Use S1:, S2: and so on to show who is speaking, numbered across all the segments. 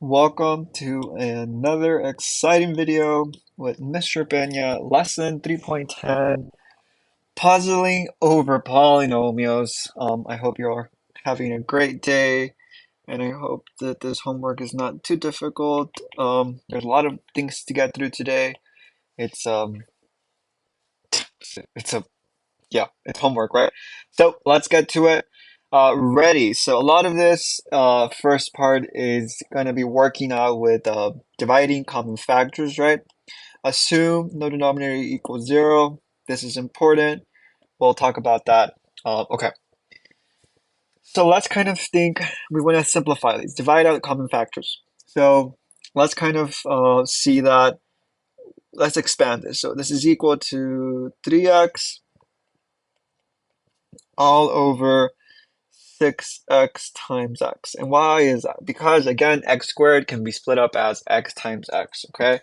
S1: Welcome to another exciting video with Mr. Pena, lesson 3.10, puzzling over polynomials. I hope you're having a great day, and I hope that this homework is not too difficult. There's a lot of things to get through today. It's it's a it's homework, right? So let's get to it. Ready. So a lot of this first part is going to be working out with dividing common factors, right? Assume no denominator equals zero. This is important. We'll talk about that. Okay. So let's kind of think, we want to simplify these, divide out common factors. So let's kind of see that, let's expand this. So this is equal to 3x all over 6x times x. And why is that? Because again, x squared can be split up as x times x, okay?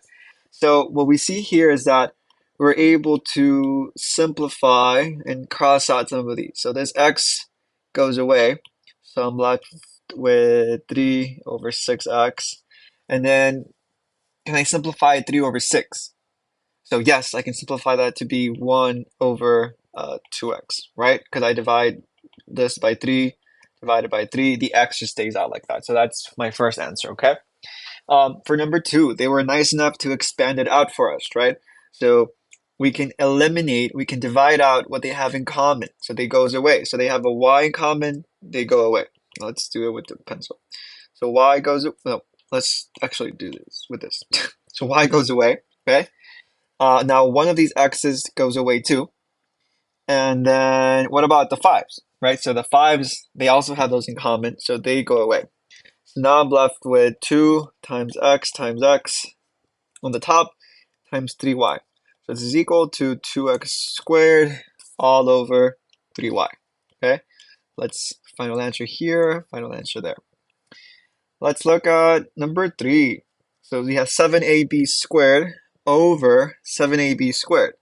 S1: So what we see here is that we're able to simplify and cross out some of these. So this x goes away. So I'm left with 3 over 6x. And then can I simplify 3 over 6? So yes, I can simplify that to be 1 over 2x, right? Because I divide this by 3, divided by 3, the x just stays out like that. So that's my first answer, okay? For number 2, they were nice enough to expand it out for us, right? So we can eliminate, we can divide out what they have in common. So they goes away. So they have a y in common, they go away. Let's do it with the pencil. So y goes, no, let's actually do this with this. So y goes away, okay? Now one of these x's goes away too. And then what about the fives, right? So the fives, they also have those in common, so they go away. So now I'm left with 2 times x on the top times 3y. So this is equal to 2x squared all over 3y. Okay, let's final answer here, final answer there. Let's look at number 3. So we have 7ab squared over 7ab squared.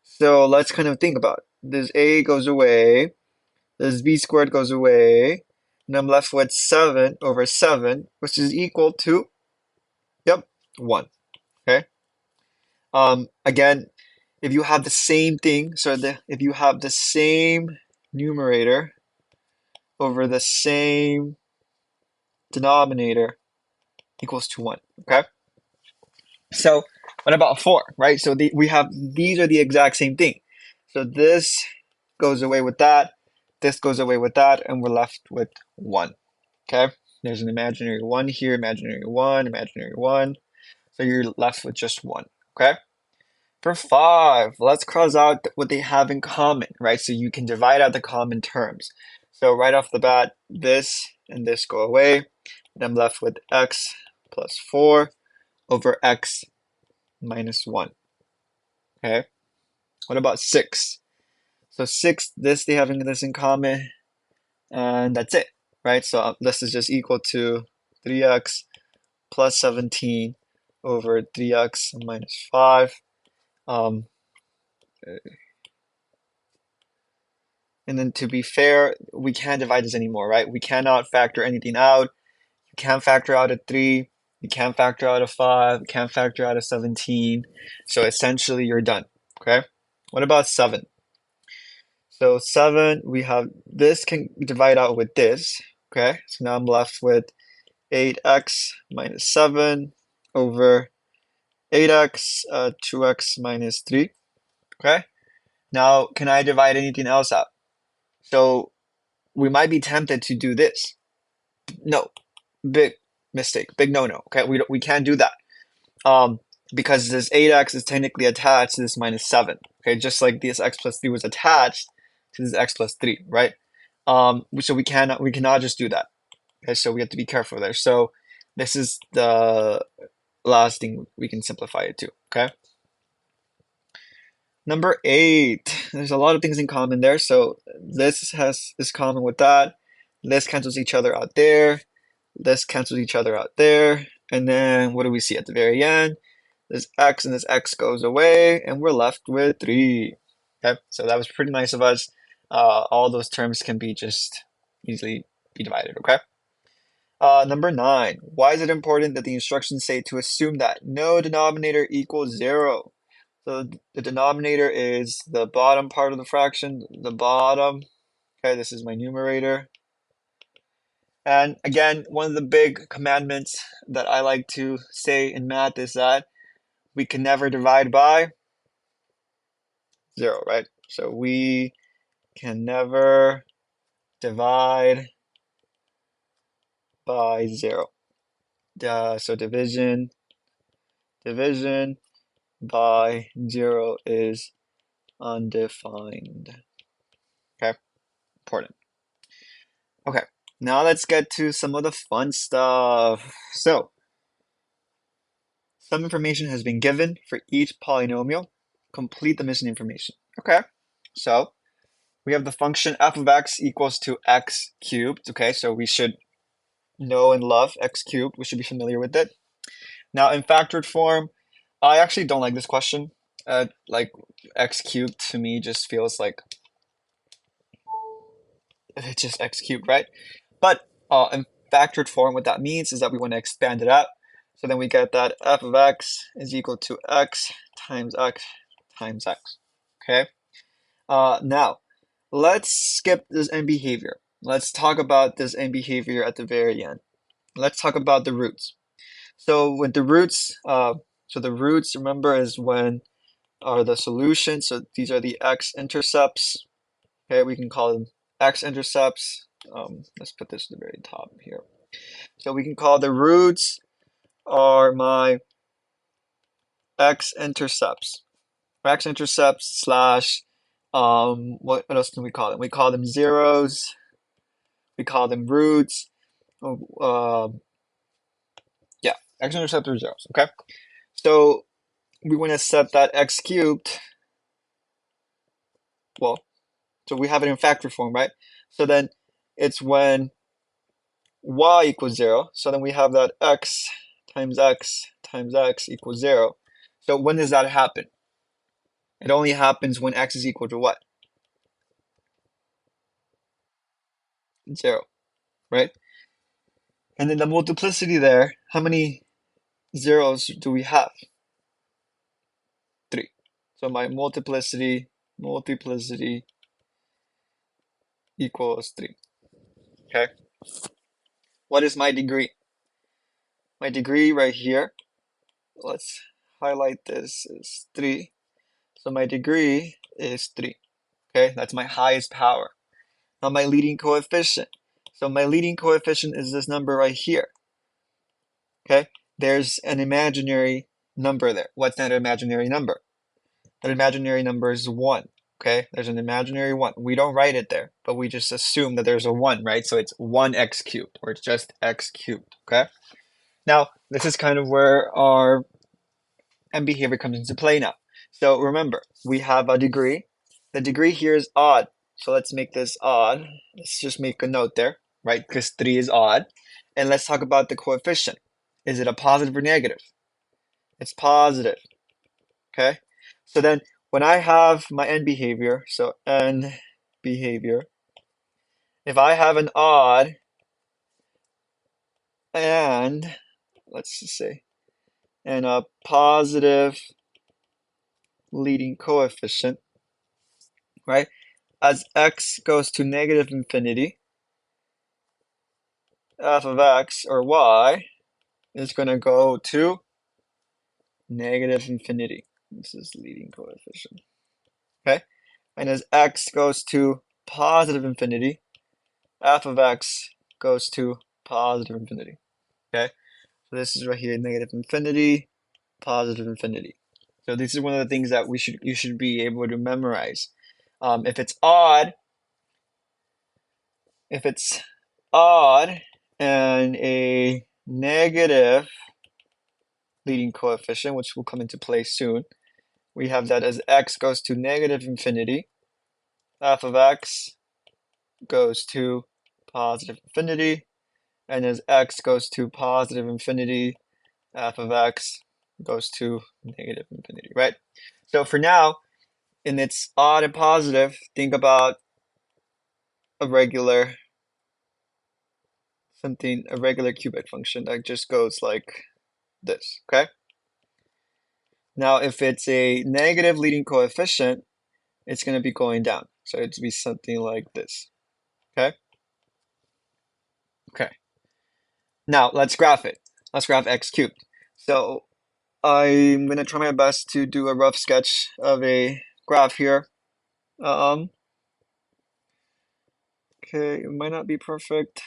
S1: So let's kind of think about it. This a goes away, this b squared goes away, and I'm left with 7 over 7, which is equal to, yep, 1. Okay. Again, if you have the same thing, so if you have the same numerator over the same denominator equals to 1. Okay. So what about 4, right? So we have, these are the exact same thing. So this goes away with that, this goes away with that, and we're left with 1. Okay, there's an imaginary 1 here, imaginary 1, imaginary 1. So you're left with just 1. Okay, for 5, let's cross out what they have in common, right? So you can divide out the common terms. So right off the bat, this and this go away, and I'm left with x plus 4 over x minus 1. Okay, what about 6? So 6, this they have this in common, and that's it, right? So this is just equal to 3x plus 17 over 3x minus 5. Um, and then to be fair, we can't divide this anymore, right? We cannot factor anything out. You can't factor out a 3. You can't factor out a 5. You can't factor out a 17. So essentially, you're done, okay? What about 7? So 7, we have this can divide out with this, okay? So now I'm left with 8x minus 7 over 8x, 2x minus 3, okay? Now, can I divide anything else out? So we might be tempted to do this. No, big mistake, big no-no, okay? We can't do that. Because this 8x is technically attached to this minus 7, okay? Just like this x plus 3 was attached to this x plus 3, right? So we cannot just do that. Okay, so we have to be careful there. So this is the last thing we can simplify it to, okay? Number 8, there's a lot of things in common there. So this is common with that. This cancels each other out there. This cancels each other out there. And then what do we see at the very end? This x and this x goes away, and we're left with 3. Okay, so that was pretty nice of us. All those terms can be just easily be divided, okay? Number 9, why is it important that the instructions say to assume that no denominator equals 0? So the denominator is the bottom part of the fraction, the bottom. Okay, this is my numerator. And again, one of the big commandments that I like to say in math is that we can never divide by 0, right? So we can never divide by 0. So division by 0 is undefined. Okay, important. Okay, now let's get to some of the fun stuff. So, some information has been given for each polynomial. Complete the missing information. Okay, so we have the function f of x equals to x cubed. Okay, so we should know and love x cubed. We should be familiar with it. Now, in factored form, I actually don't like this question. Like x cubed to me just feels like it's just x cubed, right? But in factored form, what that means is that we want to expand it out. So then we get that f of x is equal to x times x times x. Okay. Now, let's skip this end behavior. Let's talk about this end behavior at the very end. Let's talk about the roots. So with the roots, so the roots, remember, is when are the solution. So these are the x-intercepts. Okay, we can call them x-intercepts. Let's put this at the very top here. So we can call the roots are my x-intercepts. X-intercepts slash, what else can we call them? We call them zeros. We call them roots. Yeah, x-intercepts are zeros, okay? So we want to set that x cubed, well, so we have it in factor form, right? So then it's when y equals 0. So then we have that x times x times x equals 0. So when does that happen? It only happens when x is equal to what? 0, right? And then the multiplicity there, how many zeros do we have? 3. So my multiplicity equals 3. Okay. What is my degree? My degree right here, let's highlight this, is 3. So my degree is 3. Okay, that's my highest power. Now my leading coefficient. So my leading coefficient is this number right here. Okay, there's an imaginary number there. What's that imaginary number? That imaginary number is 1. Okay, there's an imaginary 1. We don't write it there, but we just assume that there's a 1, right? So it's 1x cubed, or it's just x cubed. Okay, now this is kind of where our end behavior comes into play now. So remember, we have a degree. The degree here is odd. So let's make this odd. Let's just make a note there, right? Because 3 is odd. And let's talk about the coefficient. Is it a positive or negative? It's positive. Okay. So then when I have my end behavior, so end behavior, if I have an odd and, let's just say, and a positive leading coefficient, right? As x goes to negative infinity, f of x, or y, is going to go to negative infinity. This is leading coefficient. Okay? And as x goes to positive infinity, f of x goes to positive infinity. Okay? So this is right here, negative infinity, positive infinity. So this is one of the things that you should be able to memorize. If it's odd and a negative leading coefficient, which will come into play soon, we have that as x goes to negative infinity, f of x goes to positive infinity, and as x goes to positive infinity, f of x goes to negative infinity, right? So for now, in its odd and positive, think about a regular something, a regular cubic function that just goes like this, okay? Now, if it's a negative leading coefficient, it's going to be going down. So it'd be something like this, okay? Okay. Now, let's graph it. Let's graph x cubed. So I'm going to try my best to do a rough sketch of a graph here. Okay, it might not be perfect,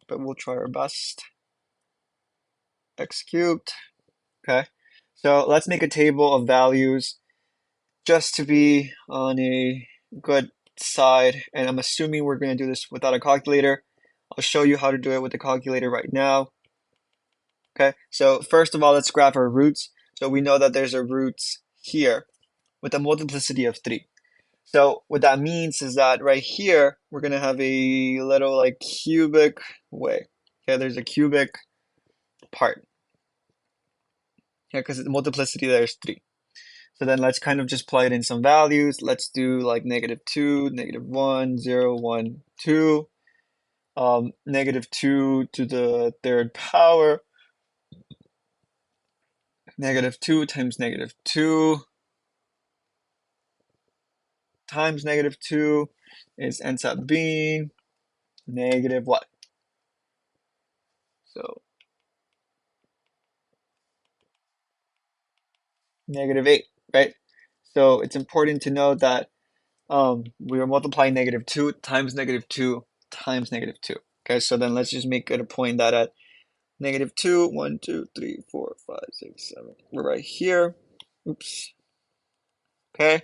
S1: but we'll try our best. X cubed. Okay, so let's make a table of values just to be on a good side. And I'm assuming we're going to do this without a calculator. I'll show you how to do it with the calculator right now. Okay, so first of all, let's graph our roots. So we know that there's a roots here with a multiplicity of 3. So what that means is that right here, we're going to have a little like cubic way. Okay, there's a cubic part. Yeah, because the multiplicity there is 3. So then let's kind of just plug it in some values. Let's do like -2, -1, 0, 1, 2. -2 to the third power. -2 times -2 times -2 ends up being negative what? So -8, right? So it's important to know that we are multiplying -2 times -2 times -2. Okay, so then let's just make it a point that at -2, 1, 2, 3, 4, 5, 6, 7, we're right here. Oops. Okay,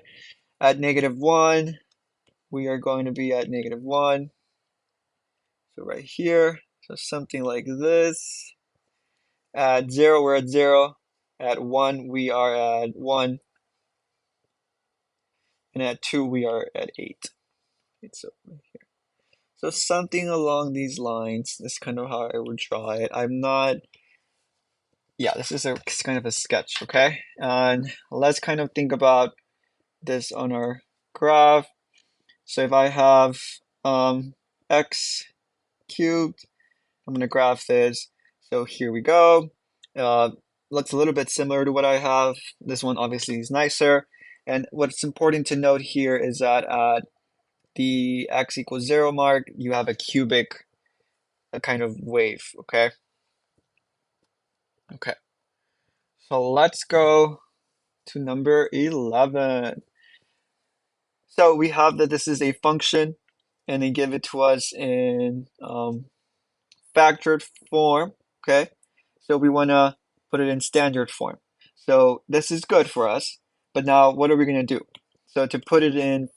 S1: at -1, we are going to be at -1. So right here, so something like this. At 0, we're at 0. At 1, we are at 1. And at 2, we are at 8. So right here. So something along these lines. That's kind of how I would draw it. I'm not, yeah, this is kind of a sketch, okay? And let's kind of think about this on our graph. So if I have x cubed, I'm going to graph this. So here we go. Looks a little bit similar to what I have. This one obviously is nicer. And what's important to note here is that at the x equals 0 mark, you have a cubic kind of wave, okay? Okay. So let's go to number 11. So we have that this is a function, and they give it to us in factored form, okay? So we want to put it in standard form. So this is good for us, but now what are we going to do? So to put it in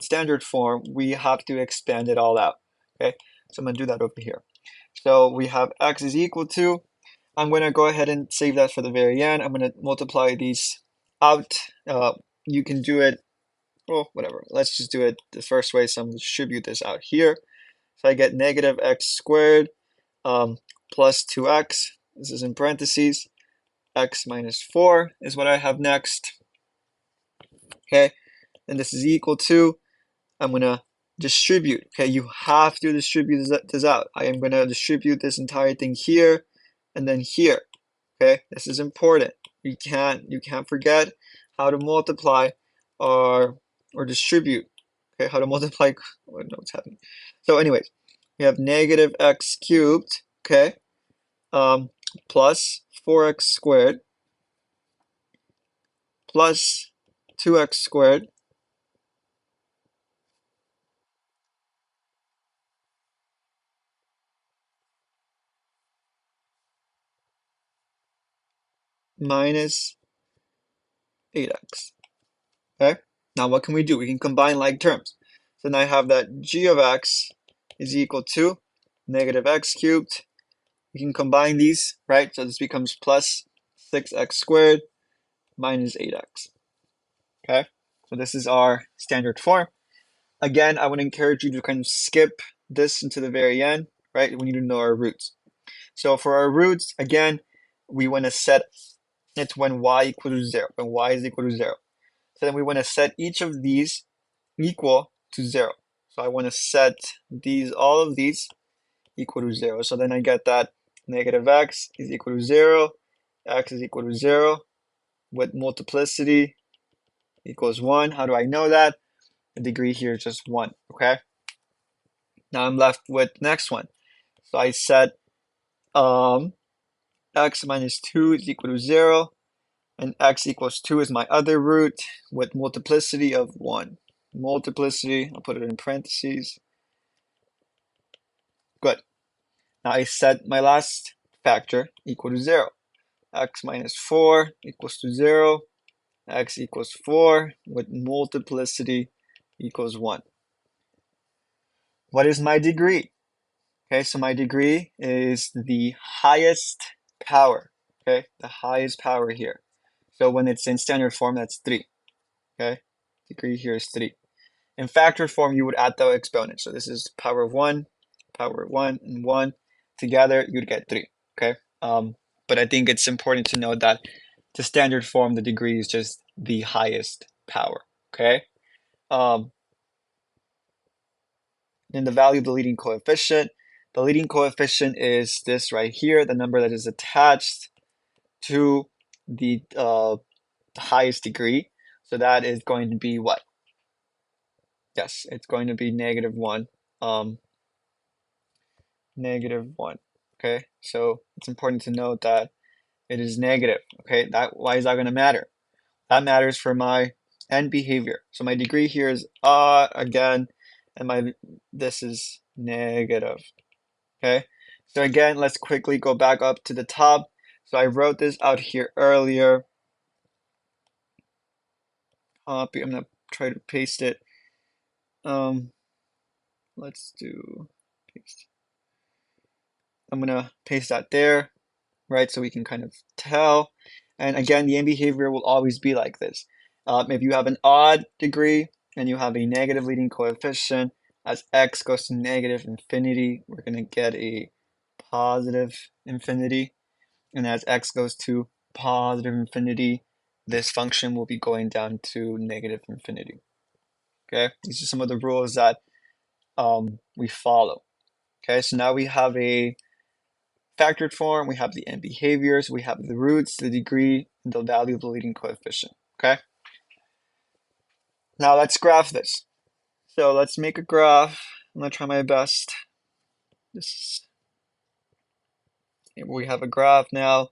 S1: standard form, we have to expand it all out, okay? So I'm going to do that over here. So we have x is equal to, I'm going to go ahead and save that for the very end. I'm going to multiply these out. You can do it, well, whatever. Let's just do it the first way. So I'm going to distribute this out here. So I get negative x squared plus 2x. This is in parentheses. X minus 4 is what I have next. Okay, and this is equal to, I'm going to distribute. Okay, you have to distribute this out. I am going to distribute this entire thing here and then here. Okay, this is important. You can't forget how to multiply or distribute. Okay, how to multiply. I don't know what's happening. So, anyways, we have negative x cubed. Okay, plus 4x squared plus 2x squared minus 8x. Okay, now what can we do? We can combine like terms. So now I have that g of x is equal to negative x cubed. We can combine these, right? So this becomes plus 6x squared minus 8x. Okay, so this is our standard form. Again, I would encourage you to kind of skip this into the very end, right? We need to know our roots. So for our roots, again, we want to set it when y equals to 0, when y is equal to 0. So then we want to set each of these equal to 0. So I want to set all of these equal to 0. So then I get that negative x is equal to 0, x is equal to 0, with multiplicity equals 1. How do I know that? The degree here is just 1, okay? Now I'm left with the next one. So I set x minus 2 is equal to 0, and x equals 2 is my other root with multiplicity of 1. Multiplicity, I'll put it in parentheses. Good. Now I set my last factor equal to 0. X minus 4 equals to 0. X equals 4 with multiplicity equals 1. What is my degree? Okay, so my degree is the highest power. Okay, the highest power here. So when it's in standard form, that's 3. Okay, degree here is 3. In factor form, you would add the exponent. So this is power of 1, and 1. Together, you'd get 3. Okay, but I think it's important to note that to standard form, the degree is just the highest power. Okay, then the value of the leading coefficient. The leading coefficient is this right here, the number that is attached to the highest degree. So that is going to be what? Yes, it's going to be -1. -1. Okay, so it's important to note that it is negative. Okay, why is that going to matter? That matters for my end behavior. So my degree here is again, and this is negative. Okay, so again, let's quickly go back up to the top. So I wrote this out here earlier. Copy. I'm gonna try to paste it. Let's do paste. I'm gonna paste that there, right? So we can kind of tell. And again, the end behavior will always be like this. If you have an odd degree and you have a negative leading coefficient, as x goes to negative infinity, we're gonna get a positive infinity. And as x goes to positive infinity, this function will be going down to negative infinity. Okay, these are some of the rules that we follow. Okay, so now we have a factored form, we have the end behaviors, we have the roots, the degree, and the value of the leading coefficient. Okay, now let's graph this. So let's make a graph. I'm gonna try my best. We have a graph now.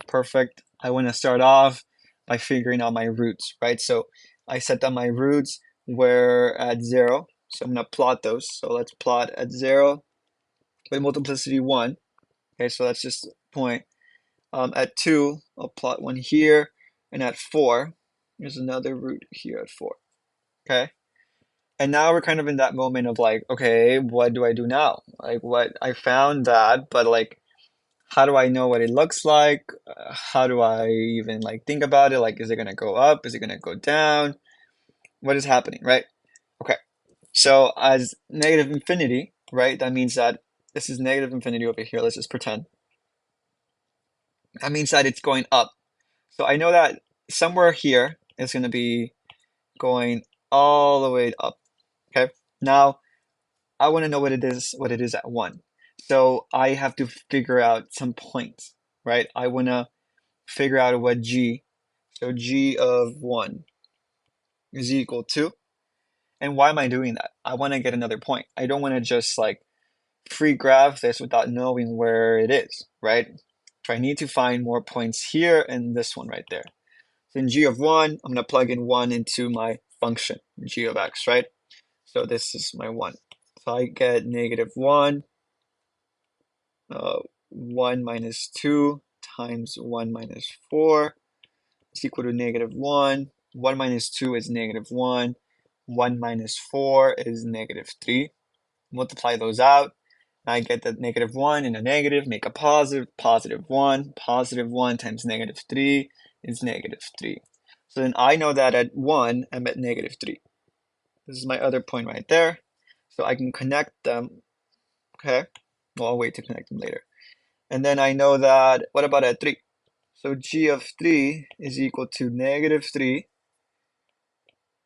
S1: Perfect. I want to start off by figuring out my roots, right? So I set that my roots were at 0. So I'm going to plot those. So let's plot at 0 with multiplicity 1. Okay, so that's just point. At 2, I'll plot 1 here. And at 4, there's another root here at 4. Okay. And now we're kind of in that moment of like, okay, what do I do now? Like, what I found that, but like, how do I know what it looks like? How do I even like think about it? Like, is it gonna go up? Is it gonna go down? What is happening, right? Okay, so as negative infinity, right? That means that this is negative infinity over here. Let's just pretend. That means that it's going up. So I know that somewhere here is gonna be going all the way up. Okay, now I want to know what it is at 1. So I have to figure out some points, right? I want to figure out what g, so g of 1 is equal to. And why am I doing that? I want to get another point. I don't want to just like free graph this without knowing where it is, right? So I need to find more points here and this one right there. So in g of 1, I'm going to plug in 1 into my function, g of x, right? So this is my 1. So I get -1, 1 minus 2 times 1 minus 4 is equal to -1. 1 minus 2 is -1. 1 minus 4 is -3. Multiply those out. I get that -1 and a negative make a positive, +1. +1 times -3 is -3. So then I know that at 1, I'm at -3. This is my other point right there. So I can connect them. Okay. Well, I'll wait to connect them later. And then I know that, what about at 3? So g of 3 is equal to -3.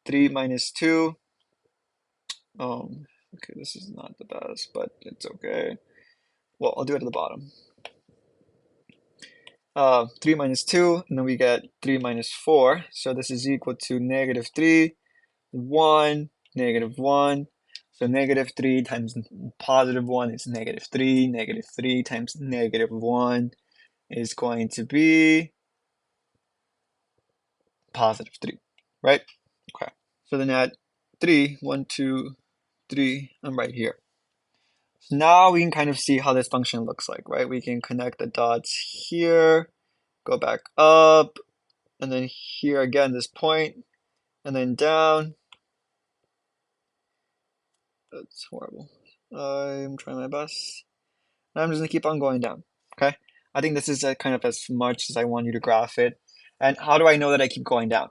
S1: 3 minus 2, Okay, this is not the best, but it's okay. Well, I'll do it at the bottom. 3 minus 2, and then we get 3 minus 4. So this is equal to negative 3, 1, negative 1. So negative 3 times positive 1 is negative 3. Negative 3 times negative 1 is going to be positive 3, right? Okay. So then add 3, 1, 2, 3, I'm right here. So now we can kind of see how this function looks like, right? We can connect the dots here, go back up, and then here again, this point, and then down. That's horrible. I'm trying my best. And I'm just gonna keep on going down, okay? I think this is kind of as much as I want you to graph it. And how do I know that I keep going down?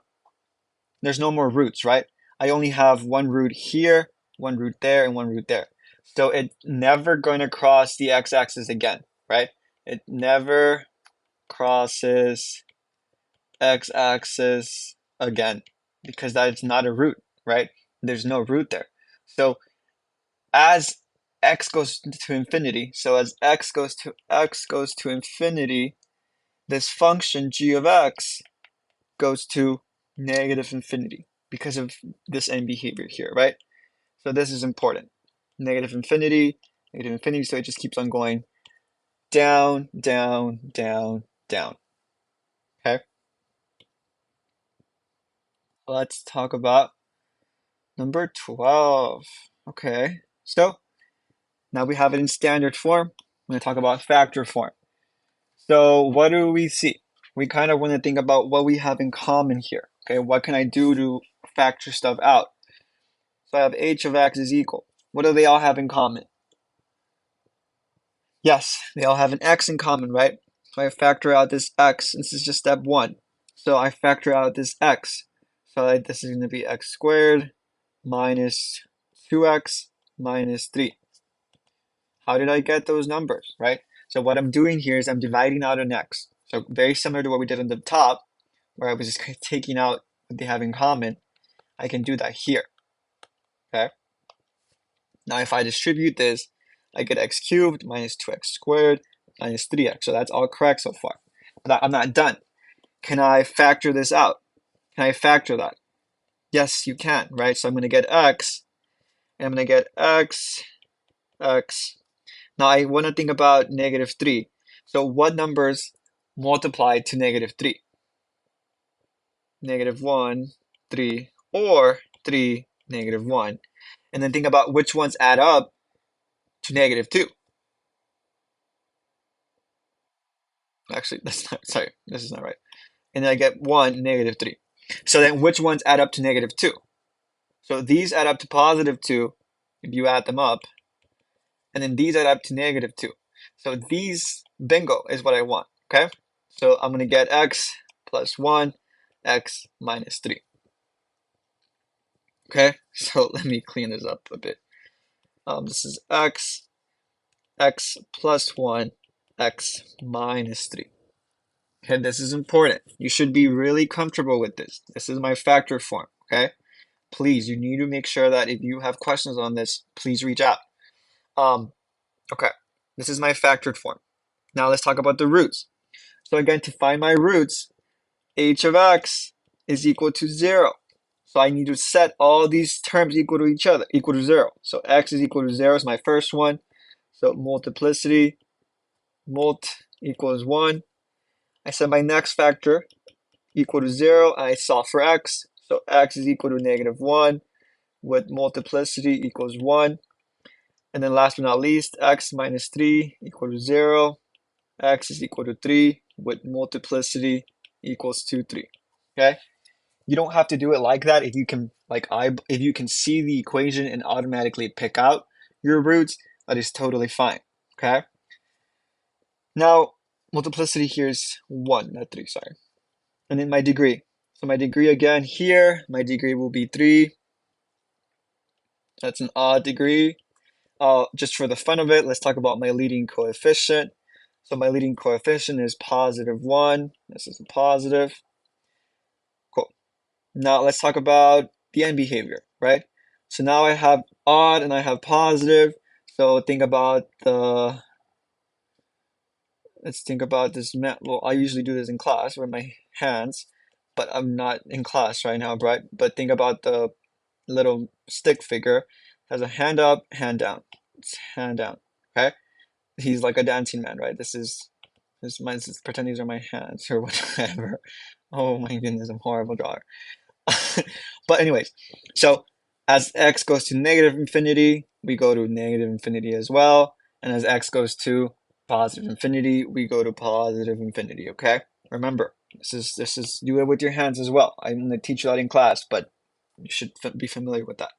S1: There's no more roots, right? I only have one root here, one root there, and one root there. So it's never going to cross the x-axis again, right? It never crosses x-axis again because that is not a root, right? There's no root there. So as x goes to infinity, so as x goes to infinity, this function g of x goes to negative infinity because of this end behavior here, right? So this is important. Negative infinity, so it just keeps on going down, down, down, down. Okay. Let's talk about number 12. Okay. So now we have it in standard form. I'm going to talk about factor form. So what do we see? We kind of want to think about what we have in common here. Okay, what can I do to factor stuff out? So I have h of x is equal. What do they all have in common? Yes, they all have an x in common, right? So I factor out this x. This is just step 1. So I factor out this x. So this is going to be x squared minus 2x minus 3. How did I get those numbers, right? So what I'm doing here is I'm dividing out an x. So very similar to what we did on the top, where I was just taking out what they have in common. I can do that here, okay? Now if I distribute this, I get x cubed minus 2x squared minus 3x. So that's all correct so far. But I'm not done. Can I factor this out? Can I factor that? Yes, you can, right? So I'm going to get x, and I'm going to get x, x. Now I want to think about negative 3. So what numbers multiply to negative 3? Negative 1, 3, or 3, negative 1. And then think about which ones add up to negative 2. Actually, that's not, sorry, this is not right. And then I get 1, negative 3. So then which ones add up to negative 2? So these add up to positive 2 if you add them up. And then these add up to negative 2. So these, bingo, is what I want, okay? So I'm going to get x plus 1, x minus 3. Okay, so let me clean this up a bit. This is x, x plus 1, x minus 3. Okay, this is important. You should be really comfortable with this. This is my factor form, okay? Please, you need to make sure that if you have questions on this, please reach out. Okay, this is my factored form. Now let's talk about the roots. So again, to find my roots, h of x is equal to 0. So I need to set all these terms equal to each other, equal to 0. So x is equal to 0 is my first one. So multiplicity, mult equals 1. I set my next factor equal to 0. I solve for x. So x is equal to negative 1 with multiplicity equals 1. And then last but not least, x minus 3 equal to 0. X is equal to 3 with multiplicity equals to 3. Okay? You don't have to do it like that. If you can if you can see the equation and automatically pick out your roots, that is totally fine. Okay? Now, multiplicity here is 1, not 3, sorry. And then my degree. So my degree again here, my degree will be 3. That's an odd degree. Just for the fun of it, let's talk about my leading coefficient. So my leading coefficient is positive 1. This is a positive. Cool. Now let's talk about the end behavior, right? So now I have odd and I have positive. So think about the, let's think about this. Well, I usually do this in class with my hands, but I'm not in class right now, right? But think about the little stick figure. Has a hand up, hand down. It's hand down. Okay. He's like a dancing man, right? Let's pretend these are my hands or whatever. Oh my goodness, I'm a horrible drawer. But anyways, so as x goes to negative infinity, we go to negative infinity as well. And as x goes to positive infinity, we go to positive infinity, okay? Remember, this is do it with your hands as well. I'm going to teach you that in class, but you should be familiar with that.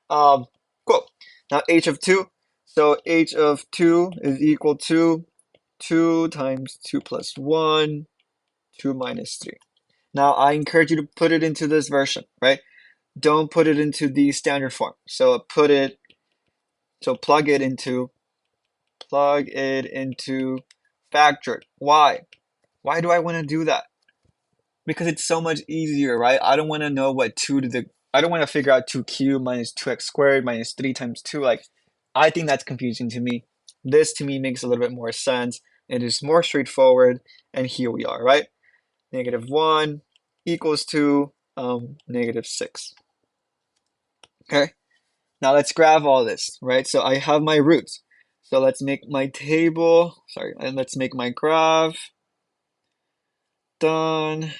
S1: Cool. Now h of 2. So h of 2 is equal to 2 times 2 plus 1, 2 minus 3. Now I encourage you to put it into this version, right? Don't put it into the standard form. So plug it into factored. Why? Why do I want to do that? Because it's so much easier, right? I don't want to know what I don't want to figure out 2q minus 2x squared minus 3 times 2. Like, I think that's confusing to me. This to me makes a little bit more sense. It is more straightforward. And here we are, right? Negative 1 equals to negative 6. Okay. Now let's graph all this, right? So I have my roots. So let's make my table, sorry, and let's make my graph. Done.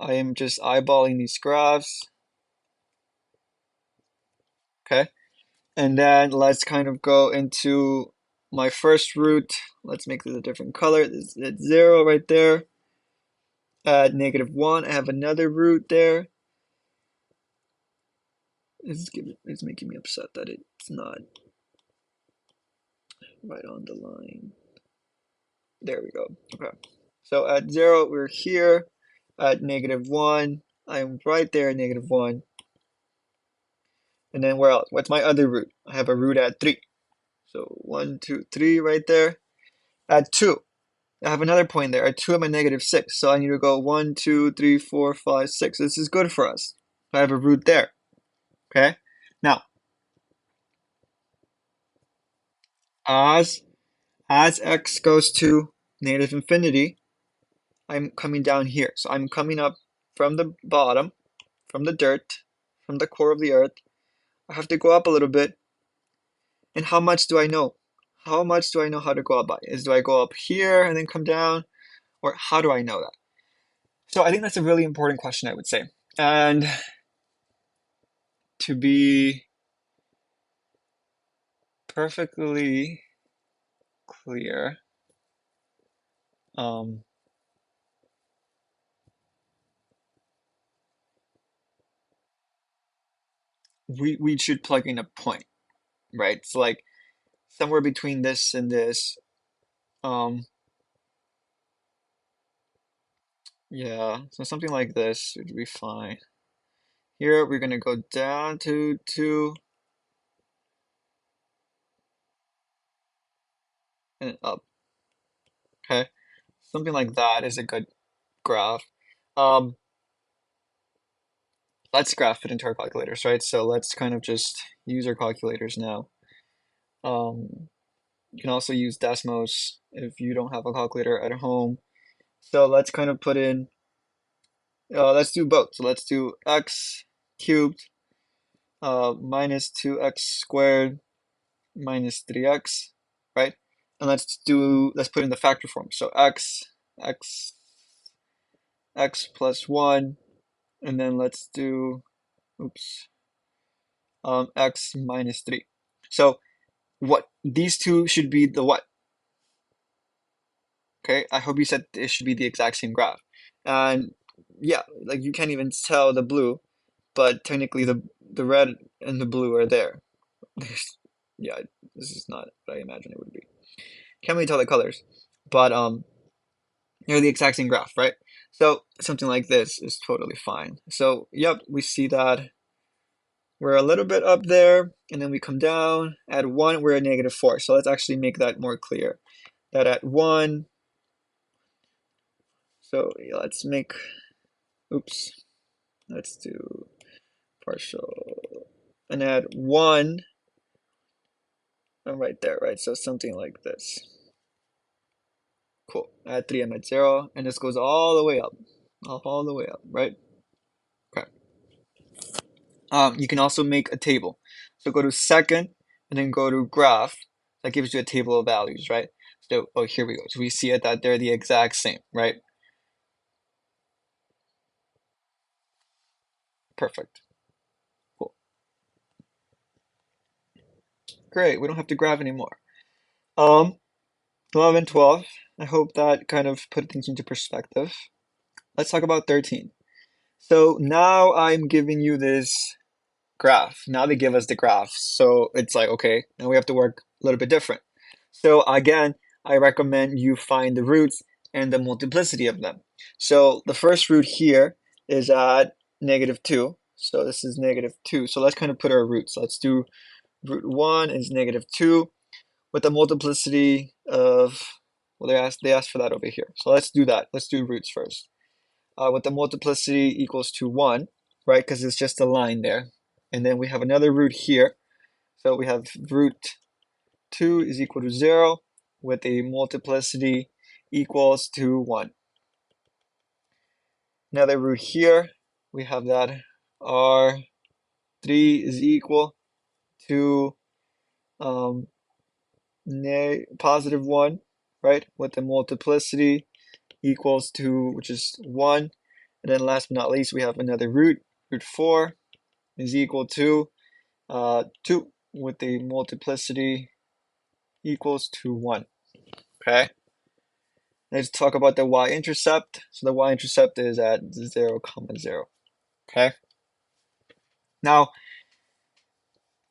S1: I am just eyeballing these graphs. Okay. And then let's kind of go into my first root. Let's make this a different color. It's 0 right there. At negative 1, I have another root there. It's making me upset that it's not right on the line. There we go. Okay. So at 0, we're here. At negative 1, I'm right there at negative 1. And then where else? What's my other root? I have a root at 3. So 1, 2, 3 right there. At 2, I have another point there. At 2, I'm at negative 6. So I need to go 1, 2, 3, 4, 5, 6. This is good for us. I have a root there. Okay? Now, as x goes to negative infinity, I'm coming down here. So I'm coming up from the bottom, from the dirt, from the core of the earth. I have to go up a little bit. And how much do I know? How much do I know how to go up by? Do I go up here and then come down? Or how do I know that? So I think that's a really important question, I would say. And to be perfectly clear, um, we should plug in a point, right? It's like somewhere between this and this. Um, yeah, so something like this would be fine. Here we're gonna go down to 2 and up. Okay, something like that is a good graph. Um, let's graph it into our calculators, right? So let's kind of just use our calculators now. You can also use Desmos if you don't have a calculator at home. So let's kind of put in, let's do both. So let's do x cubed minus 2x squared minus 3x, right? And let's put in the factor form. So x plus 1, and then let's do, oops, x minus 3. So what these two should be the what? Okay, I hope you said it should be the exact same graph. And yeah, like you can't even tell the blue, but technically the red and the blue are there. Yeah, this is not what I imagine it would be. Can't really tell the colors, but they're the exact same graph, right? So something like this is totally fine. So yep, we see that we're a little bit up there, and then we come down. At 1, we're at negative 4. So let's actually make that more clear. That at 1, so yeah, let's make, oops, let's do partial and add 1 right there, right? So something like this. Cool. Add 3, I'm at 0, and this goes all the way up, all the way up, right? Okay. You can also make a table. So go to second, and then go to graph. That gives you a table of values, right? So, oh, here we go. So we see it that they're the exact same, right? Perfect. Cool. Great. We don't have to graph anymore. 11, 12. I hope that kind of put things into perspective. Let's talk about 13. So now I'm giving you this graph. Now they give us the graph. So it's like, okay, now we have to work a little bit different. So again, I recommend you find the roots and the multiplicity of them. So the first root here is at -2. So this is -2. So let's kind of put our roots. Let's do root 1 is -2 with a multiplicity of, well, they asked for that over here. So let's do that. Let's do roots first. With the multiplicity equals to 1, right? Because it's just a line there. And then we have another root here. So we have root 2 is equal to 0 with a multiplicity equals to 1. Another root here. We have that r3 is equal to positive 1, right? With the multiplicity equals to, which is 1. And then last but not least, we have another root. Root 4 is equal to 2 with the multiplicity equals to 1. Okay. Let's talk about the y-intercept. So the y-intercept is at 0, 0. Okay. Now,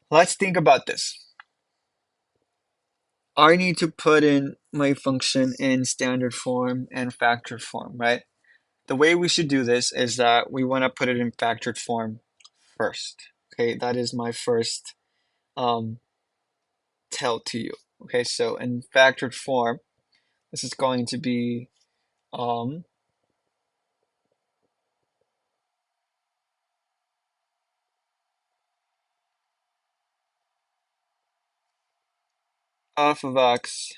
S1: let's think about this. I need to put in my function in standard form and factored form, right? The way we should do this is that we want to put it in factored form first. Okay, that is my first tell to you. Okay, so in factored form, this is going to be f of x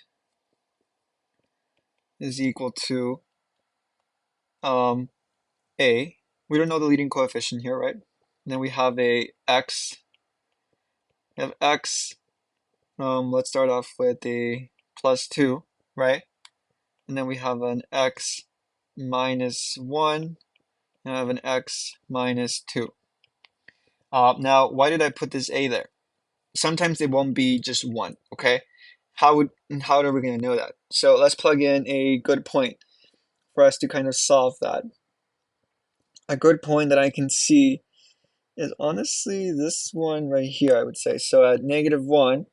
S1: is equal to a. We don't know the leading coefficient here, right? And then we have a x. We have x. Let's start off with a +2, right? And then we have an x minus 1. And I have an x minus 2. Now, why did I put this a there? Sometimes it won't be just 1, okay? How are we going to know that? So let's plug in a good point for us to kind of solve that. A good point that I can see is honestly this one right here, I would say. So at -1,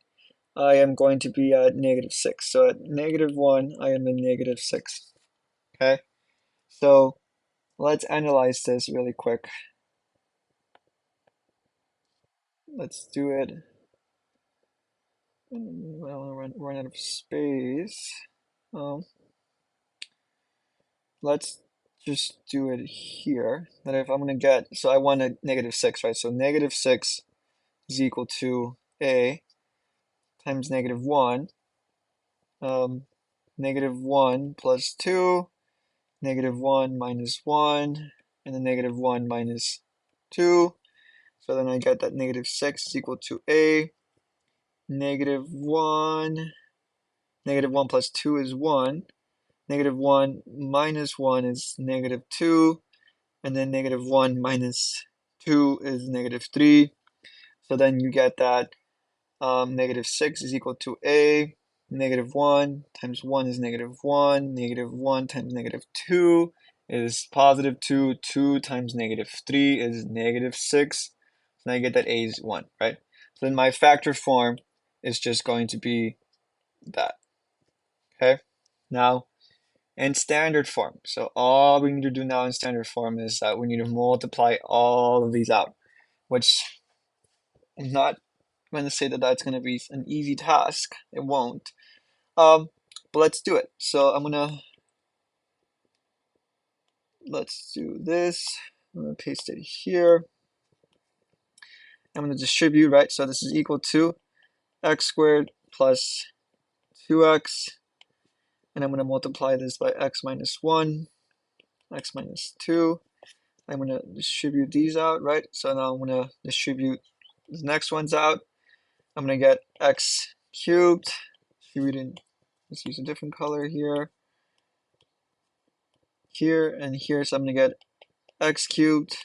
S1: I am going to be at -6. So at -1, I am in -6. Okay? So let's analyze this really quick. Let's do it. Well, run out of space. Let's just do it here. That if I'm going to get, so I want a -6, right? So -6 is equal to a times -1. -1 plus 2, -1 minus 1, and then -1 minus 2. So then I get that -6 is equal to a. -1, -1 plus 2 is 1. -1 minus 1 is -2. And then -1 minus 2 is -3. So then you get that -6 is equal to a. -1 times 1 is -1. -1 times -2 is +2. 2 times -3 is -6. So now you get that a is 1, right? So then my factor form is just going to be that. Okay? Now, in standard form. So all we need to do now in standard form is that we need to multiply all of these out, which I'm not going to say that that's going to be an easy task. It won't. But let's do it. So let's do this. I'm going to paste it here. I'm going to distribute, right? So this is equal to x squared plus 2x, and I'm going to multiply this by x minus 1, x minus 2. I'm going to distribute these out, right? So now I'm going to distribute the next ones out. I'm going to get x cubed, distributing, let's use a different color here, and here. So I'm going to get x cubed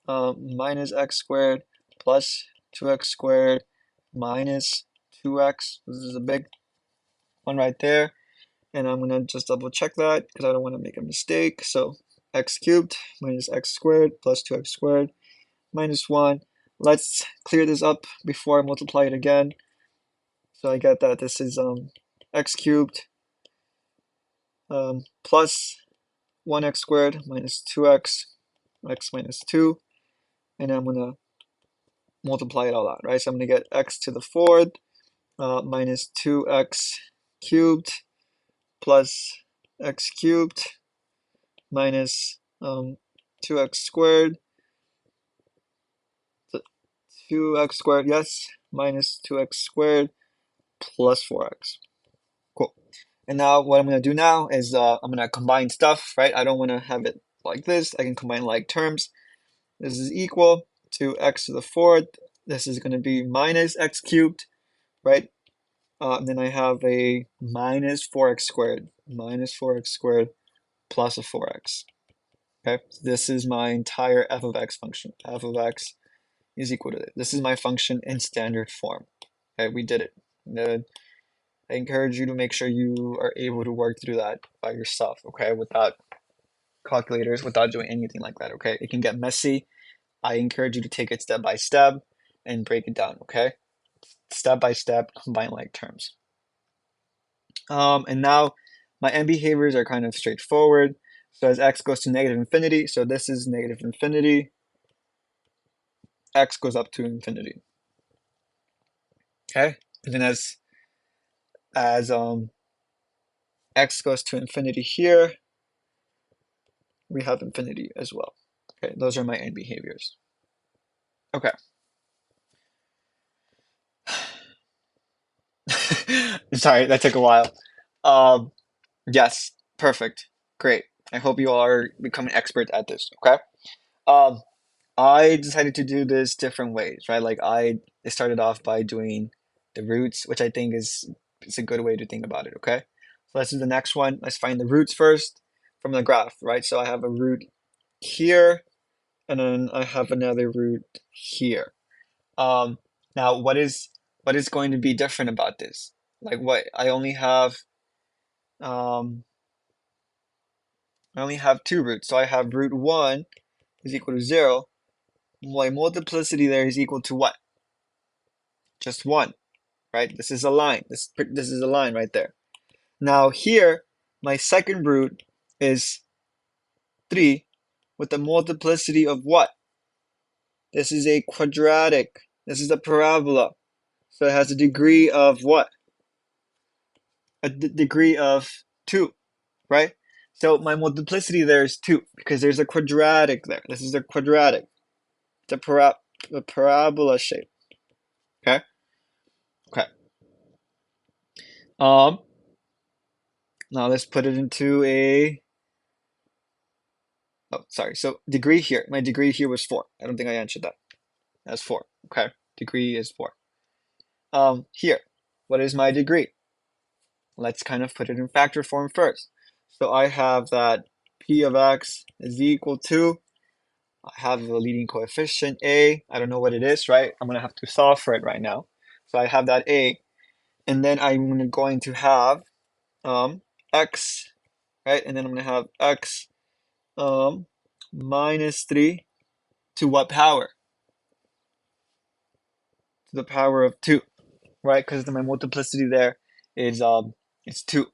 S1: minus x squared plus 2x squared minus 2x. This is a big one right there. And I'm going to just double check that because I don't want to make a mistake. So x cubed minus x squared plus 2x squared minus 1. Let's clear this up before I multiply it again. So I get that this is x cubed plus 1x squared minus 2x, x minus 2. And I'm going to multiply it all out, right? So I'm going to get x to the fourth minus 2x cubed plus x cubed minus 2x squared, 2x squared, yes, minus 2x squared plus 4x. Cool. And now what I'm going to do now is I'm going to combine stuff, right? I don't want to have it like this. I can combine like terms. This is equal to x to the fourth. This is going to be minus x cubed, right? Then I have a minus 4x squared, plus a 4x. Okay, so this is my entire f of x function. F of x is equal to this. This is my function in standard form. Okay, we did it. I encourage you to make sure you are able to work through that by yourself, okay, without calculators, without doing anything like that, okay? It can get messy. I encourage you to take it step by step and break it down, okay? Step by step, combine like terms. And now my end behaviors are kind of straightforward. So as x goes to negative infinity, so this is negative infinity, x goes up to infinity. Okay, and then as x goes to infinity here, we have infinity as well. Okay, those are my end behaviors. Okay. Sorry, that took a while. Yes, perfect. Great. I hope you all are becoming expert at this, okay? Um, I decided to do this different ways, right? Like I started off by doing the roots, which I think is a good way to think about it, okay? So let's do the next one. Let's find the roots first from the graph, right? So I have a root here, and then I have another root here. Now what is going to be different about this? Like what I only have two roots. So I have root 1 is equal to 0. My multiplicity there is equal to what? Just 1, right? This is a line. This is a line right there. Now here, my second root is 3 with a multiplicity of what? This is a quadratic. This is a parabola. So it has a degree of what? A degree of 2, right? So my multiplicity there is 2 because there's a quadratic there. This is a quadratic. It's a parabola shape. Okay? Okay. Now let's put it into a, oh, sorry. So degree here, my degree here was 4. I don't think I answered that. That's 4. Okay. Degree is 4. Here, what is my degree? Let's kind of put it in factor form first. So I have that p of x is equal to, I have a leading coefficient a. I don't know what it is, right? I'm going to have to solve for it right now. So I have that a, and then I'm going to have x, right? And then I'm going to have x minus 3 to what power? To the power of 2, right? Because my multiplicity there is 2.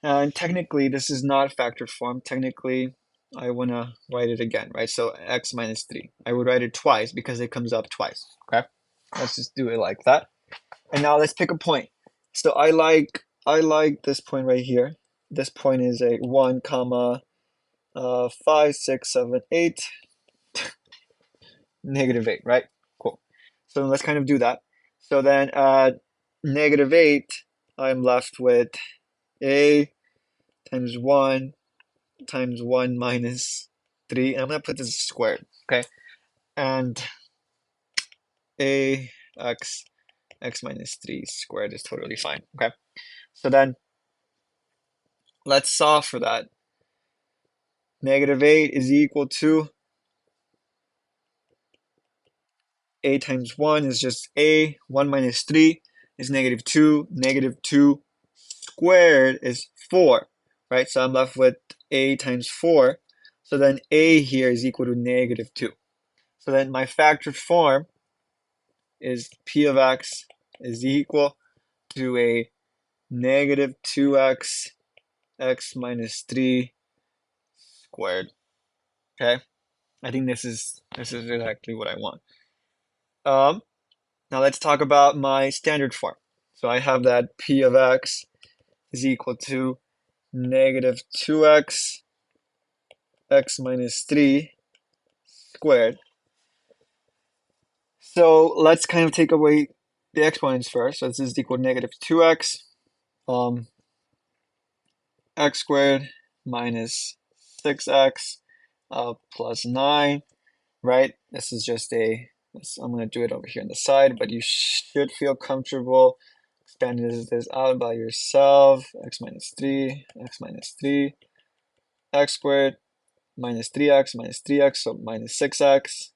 S1: And technically, this is not factor form. Technically, I want to write it again, right? So x minus 3. I would write it twice because it comes up twice, okay? Let's just do it like that. And now let's pick a point. So I like this point right here. This point is a 1 comma 5 6 7 8. -8, right? Cool. So let's kind of do that. So then at -8, I'm left with a times 1 times 1 minus 3. And I'm going to put this squared, okay? And a x minus 3 squared is totally fine, okay? So then let's solve for that. -8 is equal to a times 1 is just a. 1 minus 3 is -2. -2 squared is 4, right? So I'm left with a times 4. So then a here is equal to -2. So then my factored form is p of x is equal to a -2x x minus 3 squared. Okay, I think this is exactly what I want. Now let's talk about my standard form. So I have that p of x is equal to -2x x minus 3 squared. So let's kind of take away the exponents first. So this is equal to -2x x squared minus 6x plus 9, right? This is just I'm going to do it over here on the side, but you should feel comfortable expanding this out by yourself. X minus 3, x squared minus 3x, so minus 6x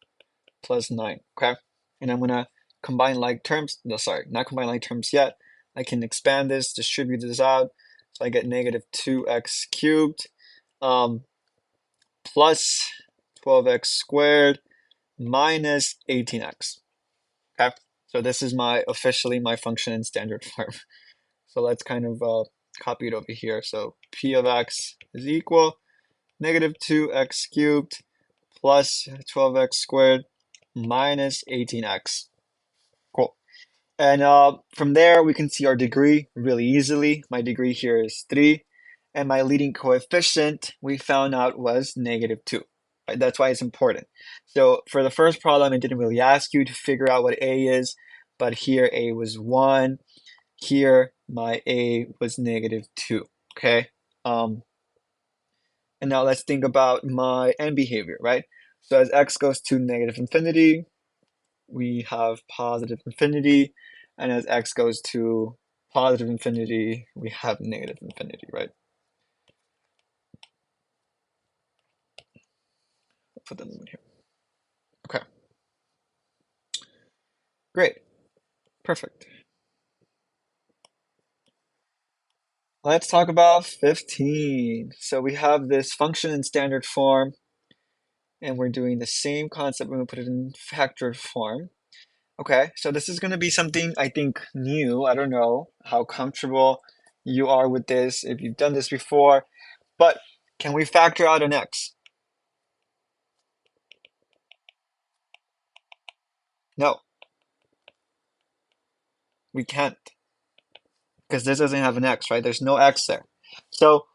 S1: plus 9, okay? And I'm going to combine like terms. No, sorry, not combine like terms yet. I can expand this, distribute this out. So I get -2x cubed plus 12x squared minus 18x. Okay, so this is officially my function in standard form. So let's kind of copy it over here. So p of x is equal -2x cubed plus 12x squared minus 18x. Cool. And from there, we can see our degree really easily. My degree here is 3. And my leading coefficient, we found out, was -2. Right? That's why it's important. So for the first problem, it didn't really ask you to figure out what A is. But here, A was 1. Here, my A was -2. Okay? And now let's think about my end behavior, right? So as x goes to -infinity, we have positive infinity, and as x goes to positive infinity, we have negative infinity, right? I'll put them in here. Okay. Great. Perfect. Let's talk about 15. So we have this function in standard form, and we're doing the same concept when we put it in factored form. Okay, so this is going to be something I think new. I don't know how comfortable you are with this, if you've done this before, but can we factor out an x? No, we can't, because this doesn't have an x, right? There's no x there. So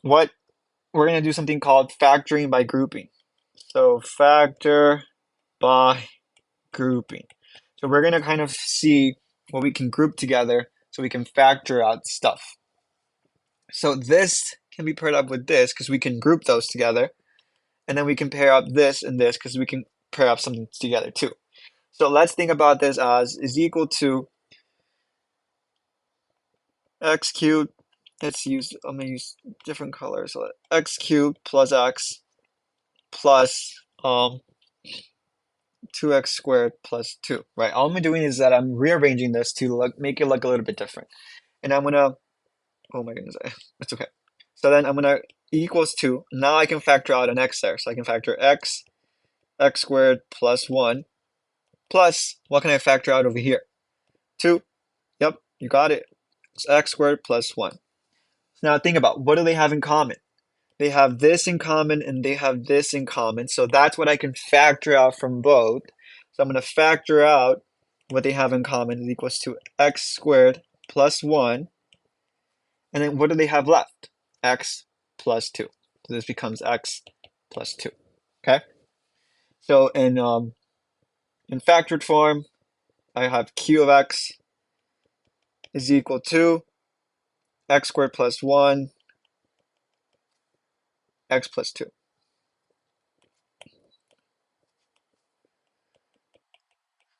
S1: what we're going to do something called factoring by grouping. So factor by grouping. So we're going to kind of see what we can group together so we can factor out stuff. So this can be paired up with this because we can group those together. And then we can pair up this and this because we can pair up something together too. So let's think about this as is equal to x cubed. I'm going to use different colors. So x cubed plus x plus 2x squared plus 2, right? All I'm doing is that I'm rearranging this to make it look a little bit different. And I'm going to, oh my goodness, it's okay. So then I'm going to equals 2. Now I can factor out an x there. So I can factor x squared plus 1 plus, what can I factor out over here? 2. Yep, you got it. It's x squared plus 1. Now think about, what do they have in common? They have this in common and they have this in common. So that's what I can factor out from both. So I'm going to factor out what they have in common is equals to x squared plus 1. And then what do they have left? X plus 2. So this becomes x plus 2. Okay? So in factored form, I have q of x is equal to x squared plus 1, x plus 2.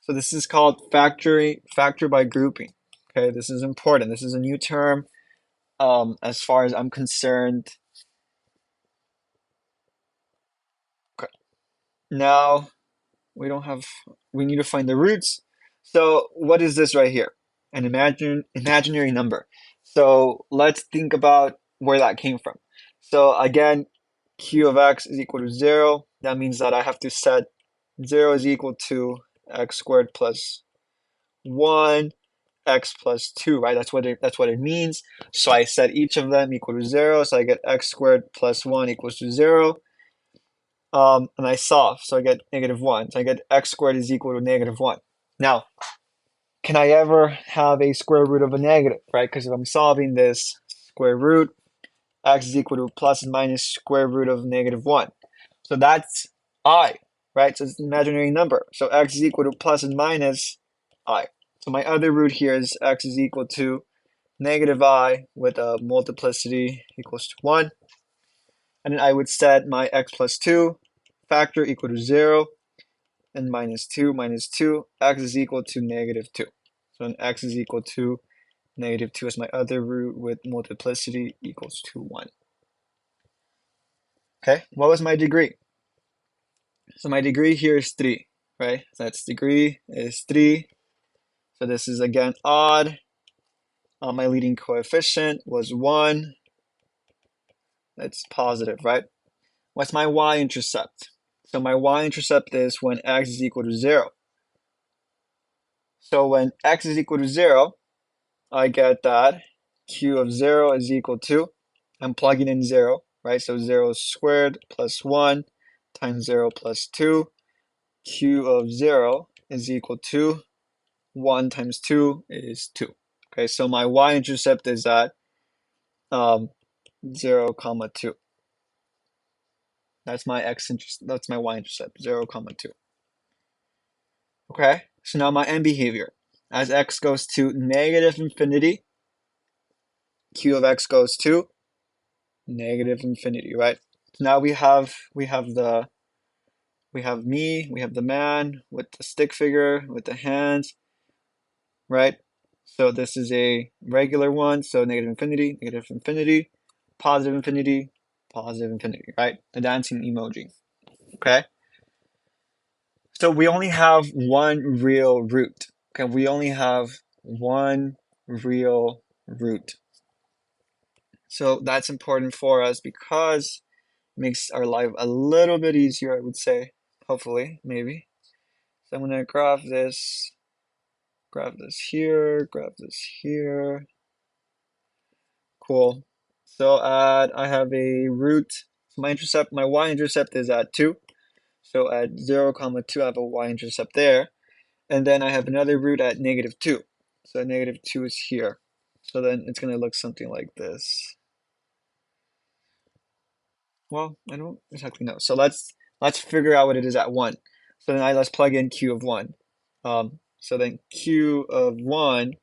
S1: So this is called factor by grouping. Okay, this is important. This is a new term as far as I'm concerned. Okay. Now we need to find the roots. So what is this right here? An imaginary number. So let's think about where that came from. So again, q of x is equal to 0. That means that I have to set 0 is equal to x squared plus 1, x plus 2, right? That's what it means. So I set each of them equal to 0. So I get x squared plus 1 equals to 0. And I solve, so I get -1. So I get x squared is equal to -1. Now, can I ever have a square root of a negative, right? Because if I'm solving this square root, x is equal to plus and minus square root of -1. So that's I, right? So it's an imaginary number. So x is equal to plus and minus I. So my other root here is x is equal to -I with a multiplicity equals to 1. And then I would set my x plus 2 factor equal to 0, and minus 2 minus 2, x is equal to -2. So then x is equal to -2 is my other root with multiplicity equals to 1. Okay, what was my degree? So my degree here is 3, right? So that's degree is 3. So this is again odd. My leading coefficient was 1. That's positive, right? What's my y-intercept? So my y-intercept is when x is equal to 0. So when x is equal to 0, I get that q of 0 is equal to, I'm plugging in 0, right? So 0 squared plus 1 times 0 plus 2. Q of 0 is equal to 1 times 2 is 2. Okay, so my y-intercept is at 0, comma 2. That's my that's my y-intercept, 0, comma 2. Okay, so now my end behavior. As x goes to -infinity, q of x goes to -infinity, right? So now we have the we have me, we have the man with the stick figure, with the hands, right? So this is a regular one, so -infinity, positive infinity, right? The dancing emoji, okay? So we only have one real root, okay? We only have one real root. So that's important for us because it makes our life a little bit easier, I would say, hopefully, maybe. So I'm gonna graph this here, graph this here. Cool. So I have a root. So my y-intercept is at 2. So at 0, comma 2, I have a y-intercept there. And then I have another root at -2. So -2 is here. So then it's going to look something like this. Well, I don't exactly know. So let's figure out what it is at 1. So then let's plug in q of 1. So then q of 1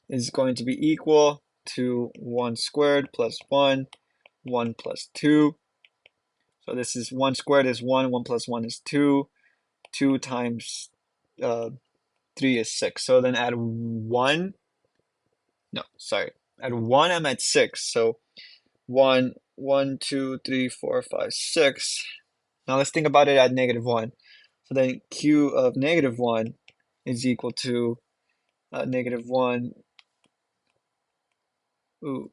S1: is going to be equal to 1 squared plus 1, 1 plus 2. So this is 1 squared is 1, 1 plus 1 is 2, 2 times 3 is 6. So then add 1, no, sorry, add 1, I'm at 6. So 1, 1, 2, 3, 4, 5, 6. Now let's think about it at -1. So then q of -1 is equal to -1, ooh,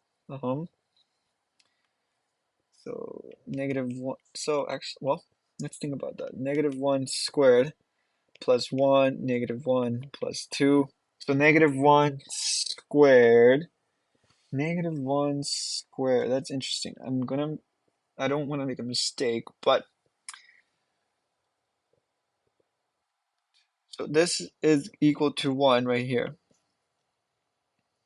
S1: so -1, so actually, well, let's think about that. -1 squared plus 1, -1 plus 2. So -1 squared, -1 squared. That's interesting. I don't want to make a mistake, but so this is equal to 1 right here.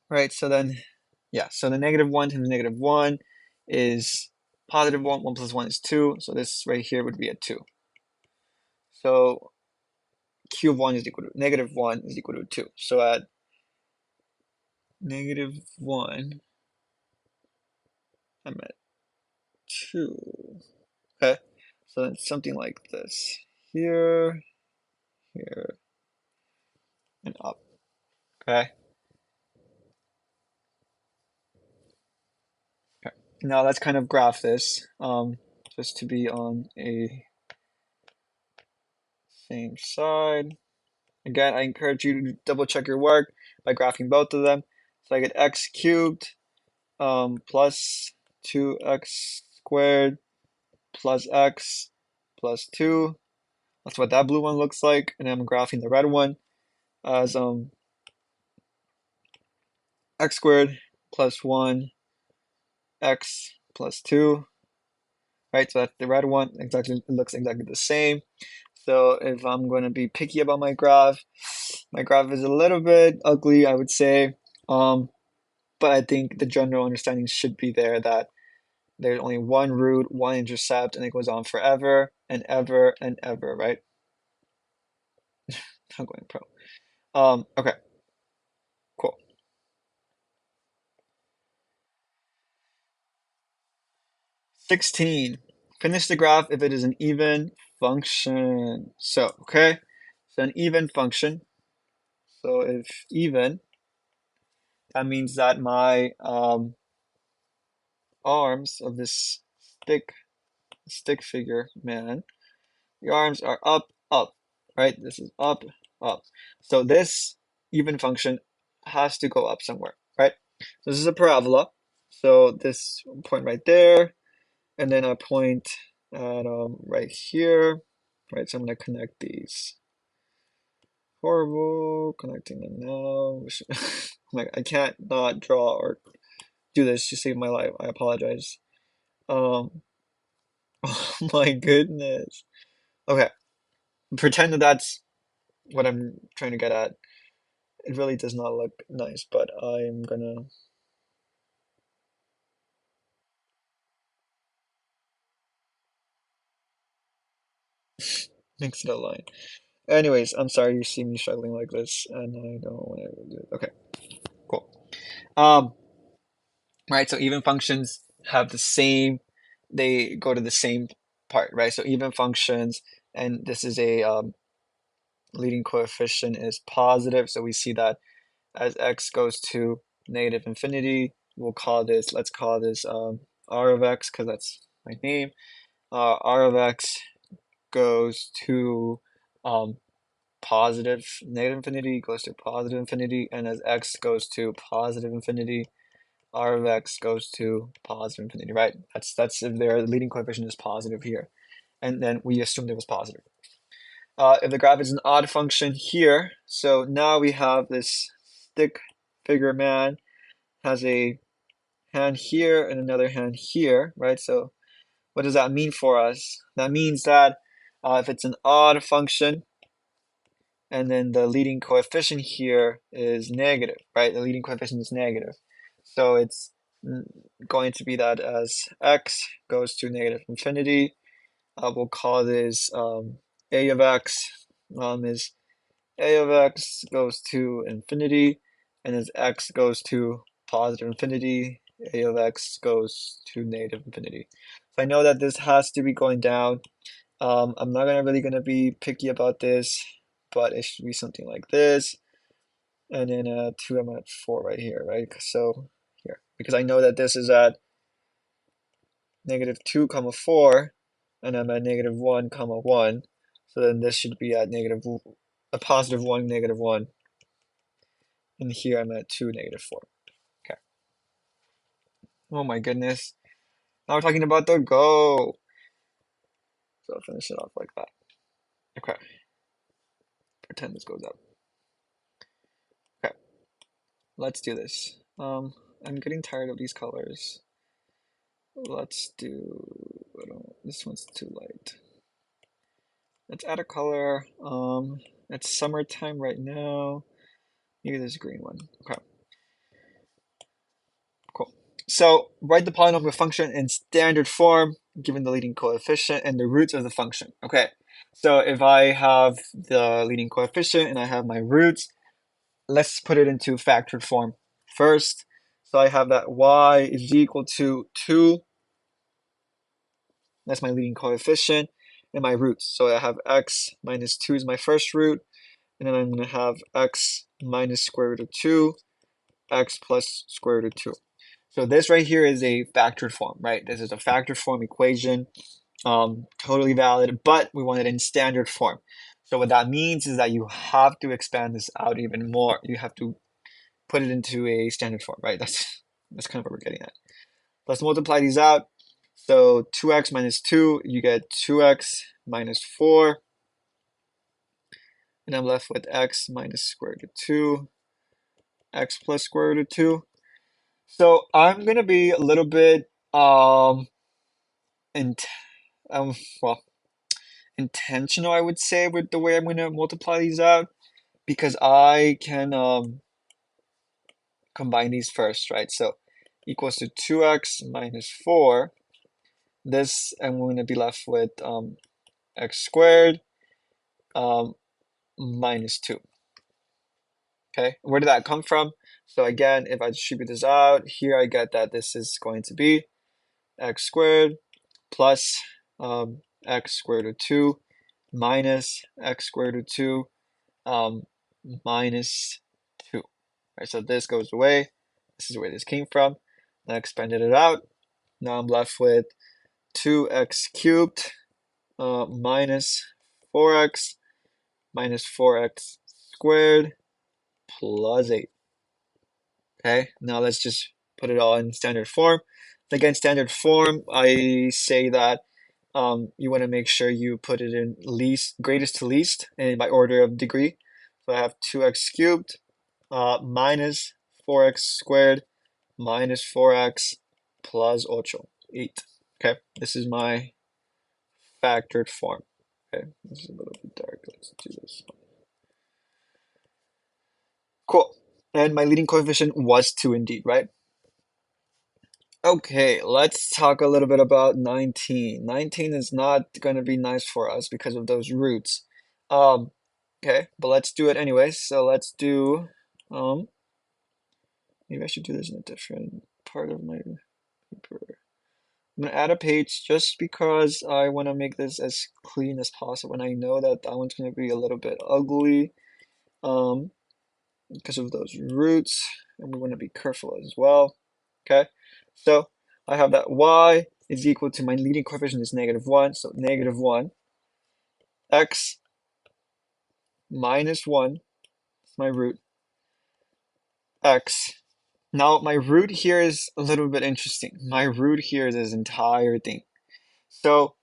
S1: Right, so then, yeah, so the -1 times -1 is +1, 1 plus 1 is 2. So this right here would be a 2. So q of 1 is equal to negative 1 is equal to 2. So at negative 1, I'm at 2. Okay, so it's something like this. Here, here, and up. Okay. Okay. Now let's kind of graph this, just to be on a same side. Again, I encourage you to double check your work by graphing both of them. So I get x cubed plus 2x squared plus x plus 2. That's what that blue one looks like. And then I'm graphing the red one as x squared plus 1 x plus 2. Right, so that's the red one. Exactly, it looks exactly the same. So if I'm going to be picky about my graph is a little bit ugly, I would say. But I think the general understanding should be there that there's only one root, one intercept, and it goes on forever and ever and ever, right? I'm going pro. Okay, cool. 16. Finish the graph if it is an even function. So, okay, so an even function. So if even, that means that my arms of this stick figure man, the arms are up, up, right? This is up, up. So this even function has to go up somewhere, right? So this is a parabola. So this point right there, and then a point at right here, right? So I'm gonna connect these. Horrible, connecting them now. Like I can't not draw or do this to save my life. I apologize. Um, oh my goodness. Okay, pretend that that's what I'm trying to get at. It really does not look nice, but I'm gonna mix it a line. Anyways, I'm sorry you see me struggling like this, and I don't want to do it. Okay, cool. Um, right, so even functions have the same, they go to the same part, right? So even functions, and this is a leading coefficient is positive, so we see that as x goes to negative infinity, we'll call this, let's call this r of x, because that's my name. R of x goes to positive negative infinity goes to positive infinity, and as x goes to positive infinity, r of x goes to positive infinity, right? That's if their leading coefficient is positive here, and then we assumed it was positive. If the graph is an odd function here, so now we have this stick figure man has a hand here and another hand here, right? So what does that mean for us? That means that if it's an odd function, and then the leading coefficient here is negative, right? The leading coefficient is negative. So it's going to be that as x goes to negative infinity, we'll call this a of x is a of x goes to infinity, and as x goes to positive infinity, a of x goes to negative infinity. So I know that this has to be going down. I'm not really gonna be picky about this, but it should be something like this. And then 2, I'm at 4 right here, right? So here, because I know that this is at negative 2 comma 4, and I'm at negative 1 comma 1. So then this should be at a positive 1, negative 1. And here I'm at 2, negative 4. Okay. Oh my goodness. Now we're talking about the go. So I'll finish it off like that. Okay. Pretend this goes up. Okay. Let's do this. I'm getting tired of these colors. Let's do, this one's too light. Let's add a color. It's summertime right now. Maybe this green one. Okay, cool. So write the polynomial function in standard form, given the leading coefficient and the roots of the function. Okay, So if I have the leading coefficient and I have my roots, let's put it into factored form first. So I have that y is equal to 2. That's my leading coefficient and my roots. So I have x minus 2 is my first root, and then I'm going to have x minus square root of 2, x plus square root of 2. So this right here is a factored form, right? This is a factored form equation, totally valid, but we want it in standard form. So what that means is that you have to expand this out even more. You have to put it into a standard form, right? That's kind of what we're getting at. Let's multiply these out. So 2x minus 2, you get 2x minus 4. And I'm left with x minus square root of 2, x plus square root of 2. So I'm going to be a little bit in, well, intentional, I would say, with the way I'm going to multiply these out, because I can combine these first, right? So equals to 2x minus 4. This, I'm going to be left with x squared minus 2. Okay, where did that come from? So again, if I distribute this out, here I get that this is going to be x squared plus x squared root of 2 minus x squared root of 2 minus 2. Right, so this goes away. This is where this came from. I expanded it out. Now I'm left with 2x cubed minus 4x minus 4x squared plus 8. Okay, now let's just put it all in standard form. Again, standard form, I say that you want to make sure you put it in least, greatest to least, and by order of degree. So I have 2x cubed minus 4x squared minus 4x plus 8. Okay, this is my factored form. Okay, this is a little bit dark. Let's do this. Cool. And my leading coefficient was 2 indeed, right? Okay, let's talk a little bit about 19. 19 is not going to be nice for us because of those roots. Okay, but let's do it anyway. So let's do, maybe I should do this in a different part of my paper. I'm going to add a page just because I want to make this as clean as possible. And I know that that one's going to be a little bit ugly because of those roots. And we want to be careful as well. Okay, so I have that y is equal to my leading coefficient is -1. So -1 x minus 1 is my root x. Now my root here is a little bit interesting. My root here is this entire thing. So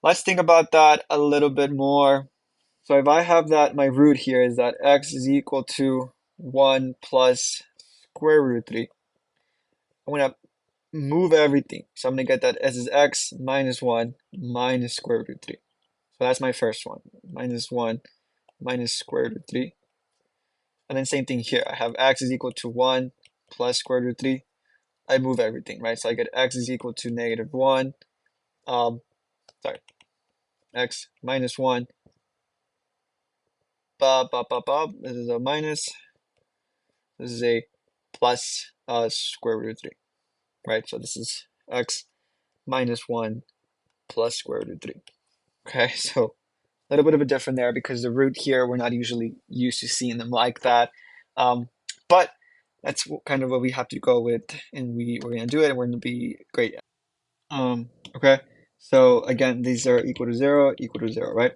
S1: let's think about that a little bit more. So if I have that, my root here is that x is equal to 1 plus square root 3. I'm going to move everything. So I'm going to get that s is x minus 1 minus square root 3. So that's my first one. Minus 1 minus square root 3. And then same thing here. I have x is equal to 1 plus square root 3. I move everything, right? So I get x is equal to -1. Sorry, x minus 1. This is a minus. This is a plus square root 3, right? So this is x minus 1 plus square root 3. Okay, so a little bit of a different there because the root here, we're not usually used to seeing them like that. But that's kind of what we have to go with, and we're going to do it, and we're going to be great. Okay, so again, these are equal to 0, right?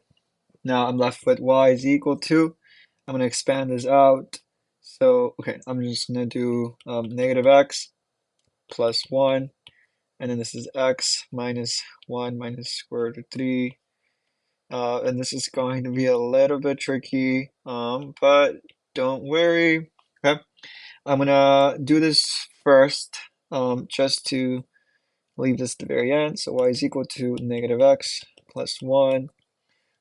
S1: Now I'm left with y is equal to, I'm going to expand this out. So, okay, I'm just going to do negative x plus 1, and then this is x minus 1 minus square root of 3. And this is going to be a little bit tricky, but don't worry. Okay, I'm gonna do this first, just to leave this to the very end. So y is equal to negative x plus 1.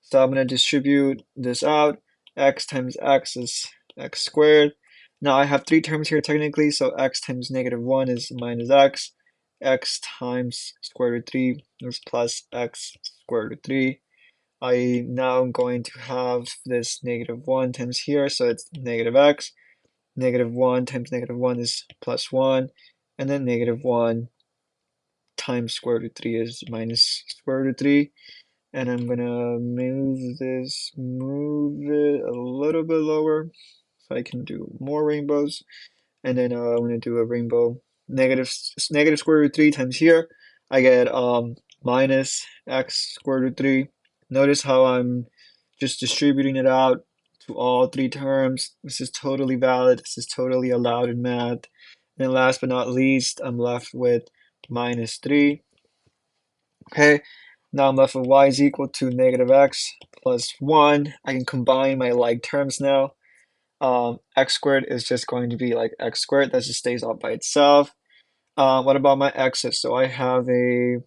S1: So I'm gonna distribute this out. X times x is x squared. Now I have 3 terms here technically, so x times -1 is minus x. X times square root 3 is plus x square root 3. I now am going to have this -1 times here, so it's negative x. -1 times -1 is +1, and then -1 times square root 3 is minus square root 3. And I'm gonna move it a little bit lower so I can do more rainbows. And then I'm gonna do a rainbow negative square root 3 times here. I get minus x square root 3. Notice how I'm just distributing it out to all three terms. This is totally valid. This is totally allowed in math. And then last but not least, I'm left with minus 3. Okay, now I'm left with y is equal to negative x plus 1. I can combine my like terms now. X squared is just going to be like x squared. That just stays off by itself. What about my x's? So I have a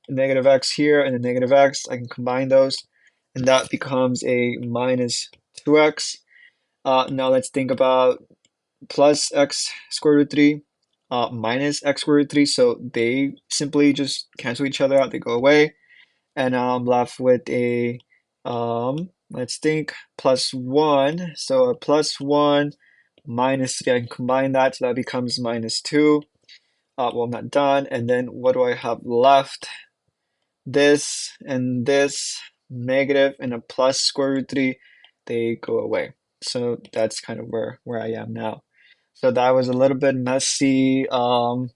S1: negative x here and a negative x. I can combine those, and that becomes a minus 2x. Now let's think about plus x square root 3 minus x square root 3. So they simply just cancel each other out. They go away. And now I'm left with a, let's think, plus 1. So a plus 1 minus 3, I can combine that, so that becomes minus 2. Well, I'm not done. And then what do I have left? This and this negative and a plus square root 3, they go away. So that's kind of where I am now. So that was a little bit messy. But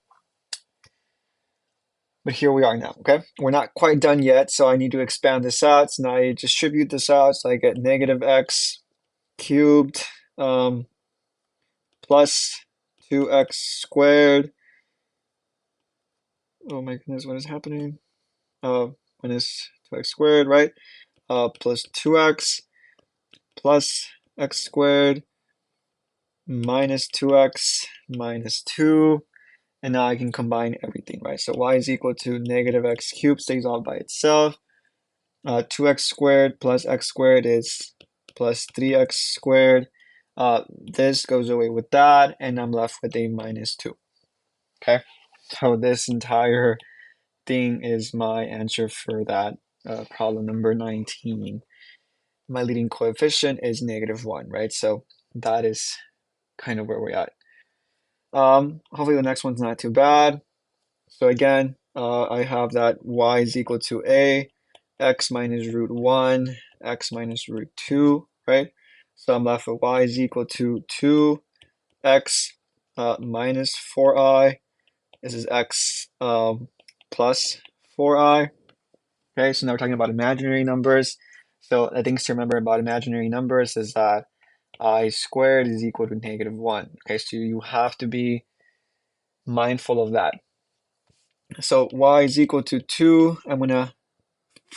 S1: here we are now, okay? We're not quite done yet, so I need to expand this out. So now I distribute this out, so I get negative x cubed plus 2x squared. Oh my goodness, what is happening? Minus 2x squared, right? Plus 2x plus x squared minus 2x minus 2. And now I can combine everything, right? So y is equal to negative x cubed, stays all by itself. 2x squared plus x squared is plus 3x squared. This goes away with that, and I'm left with a minus 2. Okay, so this entire thing is my answer for that problem number 19. My leading coefficient is -1, right? So that is kind of where we're at. Hopefully the next one's not too bad. So again, I have that y is equal to a, x minus root 1, x minus root 2, right? So I'm left with y is equal to 2x minus 4i. This is x plus 4i. Okay, so now we're talking about imaginary numbers. So the things to remember about imaginary numbers is that I squared is equal to -1. Okay, so you have to be mindful of that. So y is equal to 2. I'm going to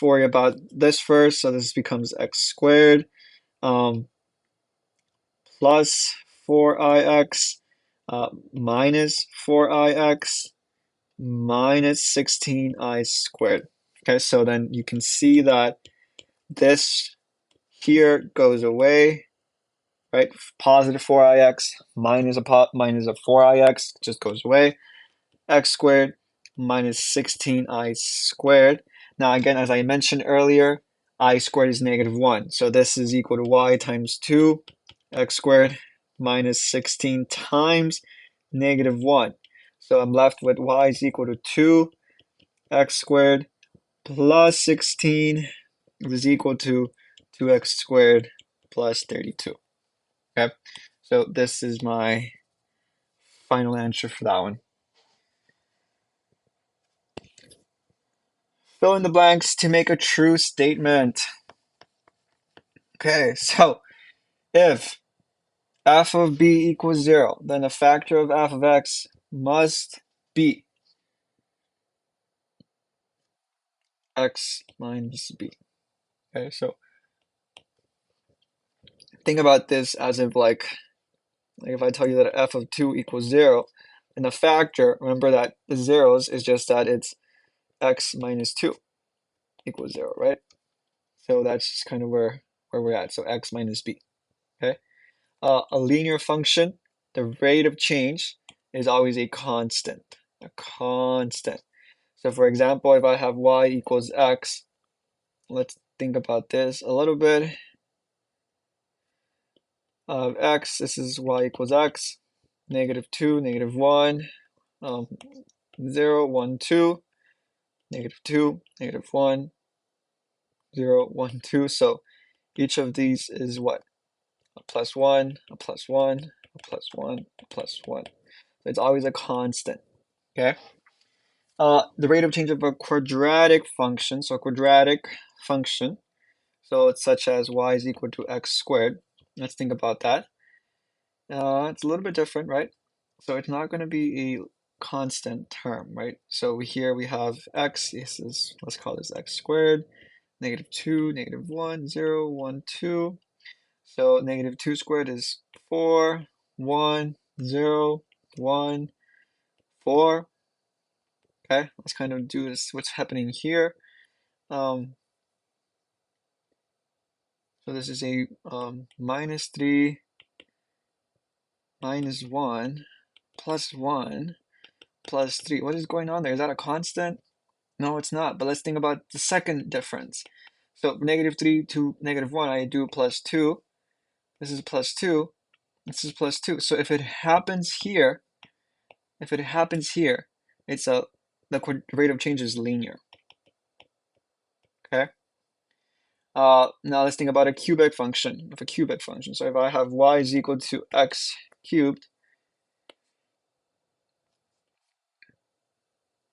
S1: worry about this first. So this becomes x squared plus 4ix minus 4ix minus 16i squared. Okay, so then you can see that this here goes away, right? Positive 4ix minus a 4ix just goes away. X squared minus 16i squared. Now again, as I mentioned earlier, I squared is -1. So this is equal to y times 2 x squared minus 16 times -1. So I'm left with y is equal to 2 x squared plus 16 is equal to 2x squared plus 32. Okay, so this is my final answer for that one. Fill in the blanks to make a true statement. Okay, so if f of b equals 0, then the factor of f of x must be x minus b. Okay, so think about this as if like if I tell you that f of 2 equals 0, and the factor, remember that the zeros is just that it's x minus 2 equals 0, right? So that's just kind of where we're at. So x minus b. Okay. A linear function, the rate of change is always a constant. A constant. So for example, if I have y equals x, let's think about this a little bit. Of x, this is y equals x, -2, -1, 0, 1, 2, -2, -1, 0, 1, 2. So each of these is what? A +1, a +1, a +1, a +1. So it's always a constant, okay? The rate of change of a quadratic function, so a quadratic function, so it's such as y is equal to x squared. Let's think about that. It's a little bit different, right? So it's not going to be a constant term, right? So here we have x, this is, let's call this x squared, -2, -1, 0, 1, 2. So -2 squared is 4, 1, 0, 1, 4. Okay, let's kind of do this, what's happening here. So this is a -3, -1, +1, +3. What is going on there? Is that a constant? No, it's not. But let's think about the second difference. So -3 to -1, I do +2. This is +2. This is +2. So if it happens here, it's the rate of change is linear. Okay. Now let's think about a cubic function. Of a cubic function. So if I have y is equal to x cubed,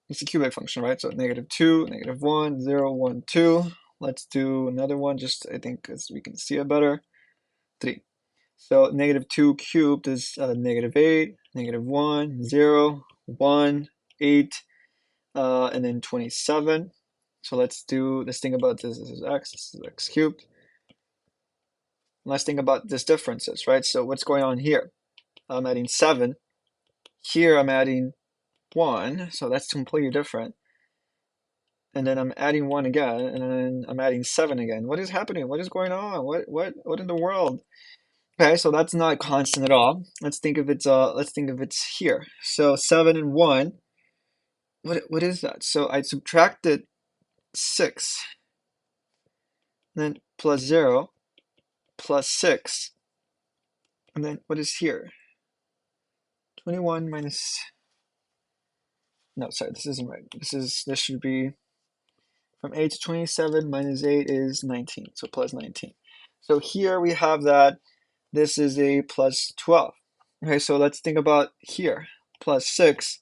S1: it's a cubic function, right? So -2, -1, 0, 1, 2. Let's do another one, just I think as we can see it better. 3. So -2 cubed is -8, -1, 0, 1, 8, and then 27. So let's think about this. This is x cubed. Let's think about this differences, right? So what's going on here? I'm adding 7. Here I'm adding 1, so that's completely different. And then I'm adding 1 again, and then I'm adding 7 again. What is happening? What is going on? What in the world? Okay, so that's not constant at all. Let's think of it's here. So 7 and 1. What is that? So I subtracted 6, then plus 0, plus 6, and then what is here? 21 minus, no, sorry, this isn't right. This should be from 8 to 27 minus 8 is 19, so plus 19. So here we have that this is a plus 12. Okay, so let's think about here. Plus 6,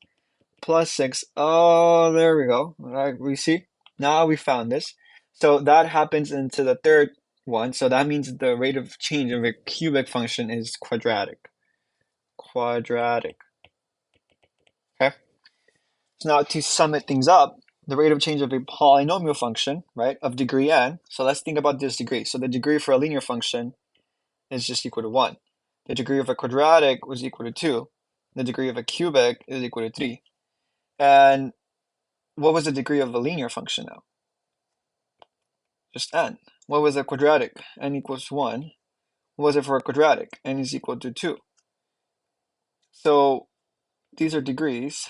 S1: plus 6. Oh, there we go. All right, we see? Now we found this. So that happens into the third one. So that means the rate of change of a cubic function is quadratic. Quadratic. Okay? So now to sum it things up, the rate of change of a polynomial function, right, of degree n. So let's think about this degree. So the degree for a linear function is just equal to 1. The degree of a quadratic was equal to 2. The degree of a cubic is equal to 3. And what was the degree of a linear function now? Just n. What was a quadratic? N equals 1. What was it for a quadratic? N is equal to 2. So these are degrees.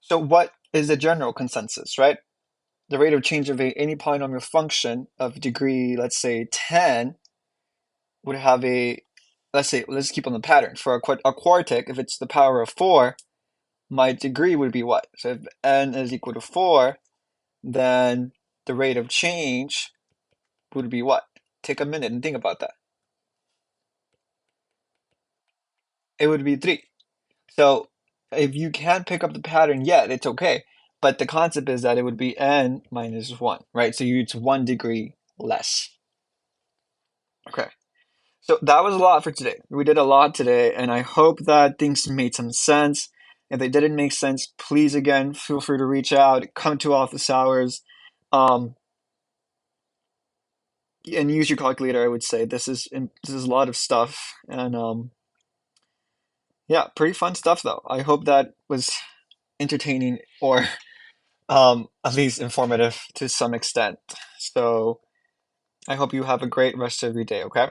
S1: So what is the general consensus, right? The rate of change of any polynomial function of degree, let's say 10, would have a, let's keep on the pattern. For a quartic, if it's the power of 4, my degree would be what? So if n is equal to 4, then the rate of change would be what? Take a minute and think about that. It would be 3. So if you can't pick up the pattern yet, it's okay. But the concept is that it would be n minus 1, right? So it's 1 degree less. Okay. So that was a lot for today. We did a lot today, and I hope that things made some sense. If they didn't make sense, please, again, feel free to reach out, come to office hours, and use your calculator, I would say. This is a lot of stuff, and yeah, pretty fun stuff, though. I hope that was entertaining or at least informative to some extent. So I hope you have a great rest of your day, okay?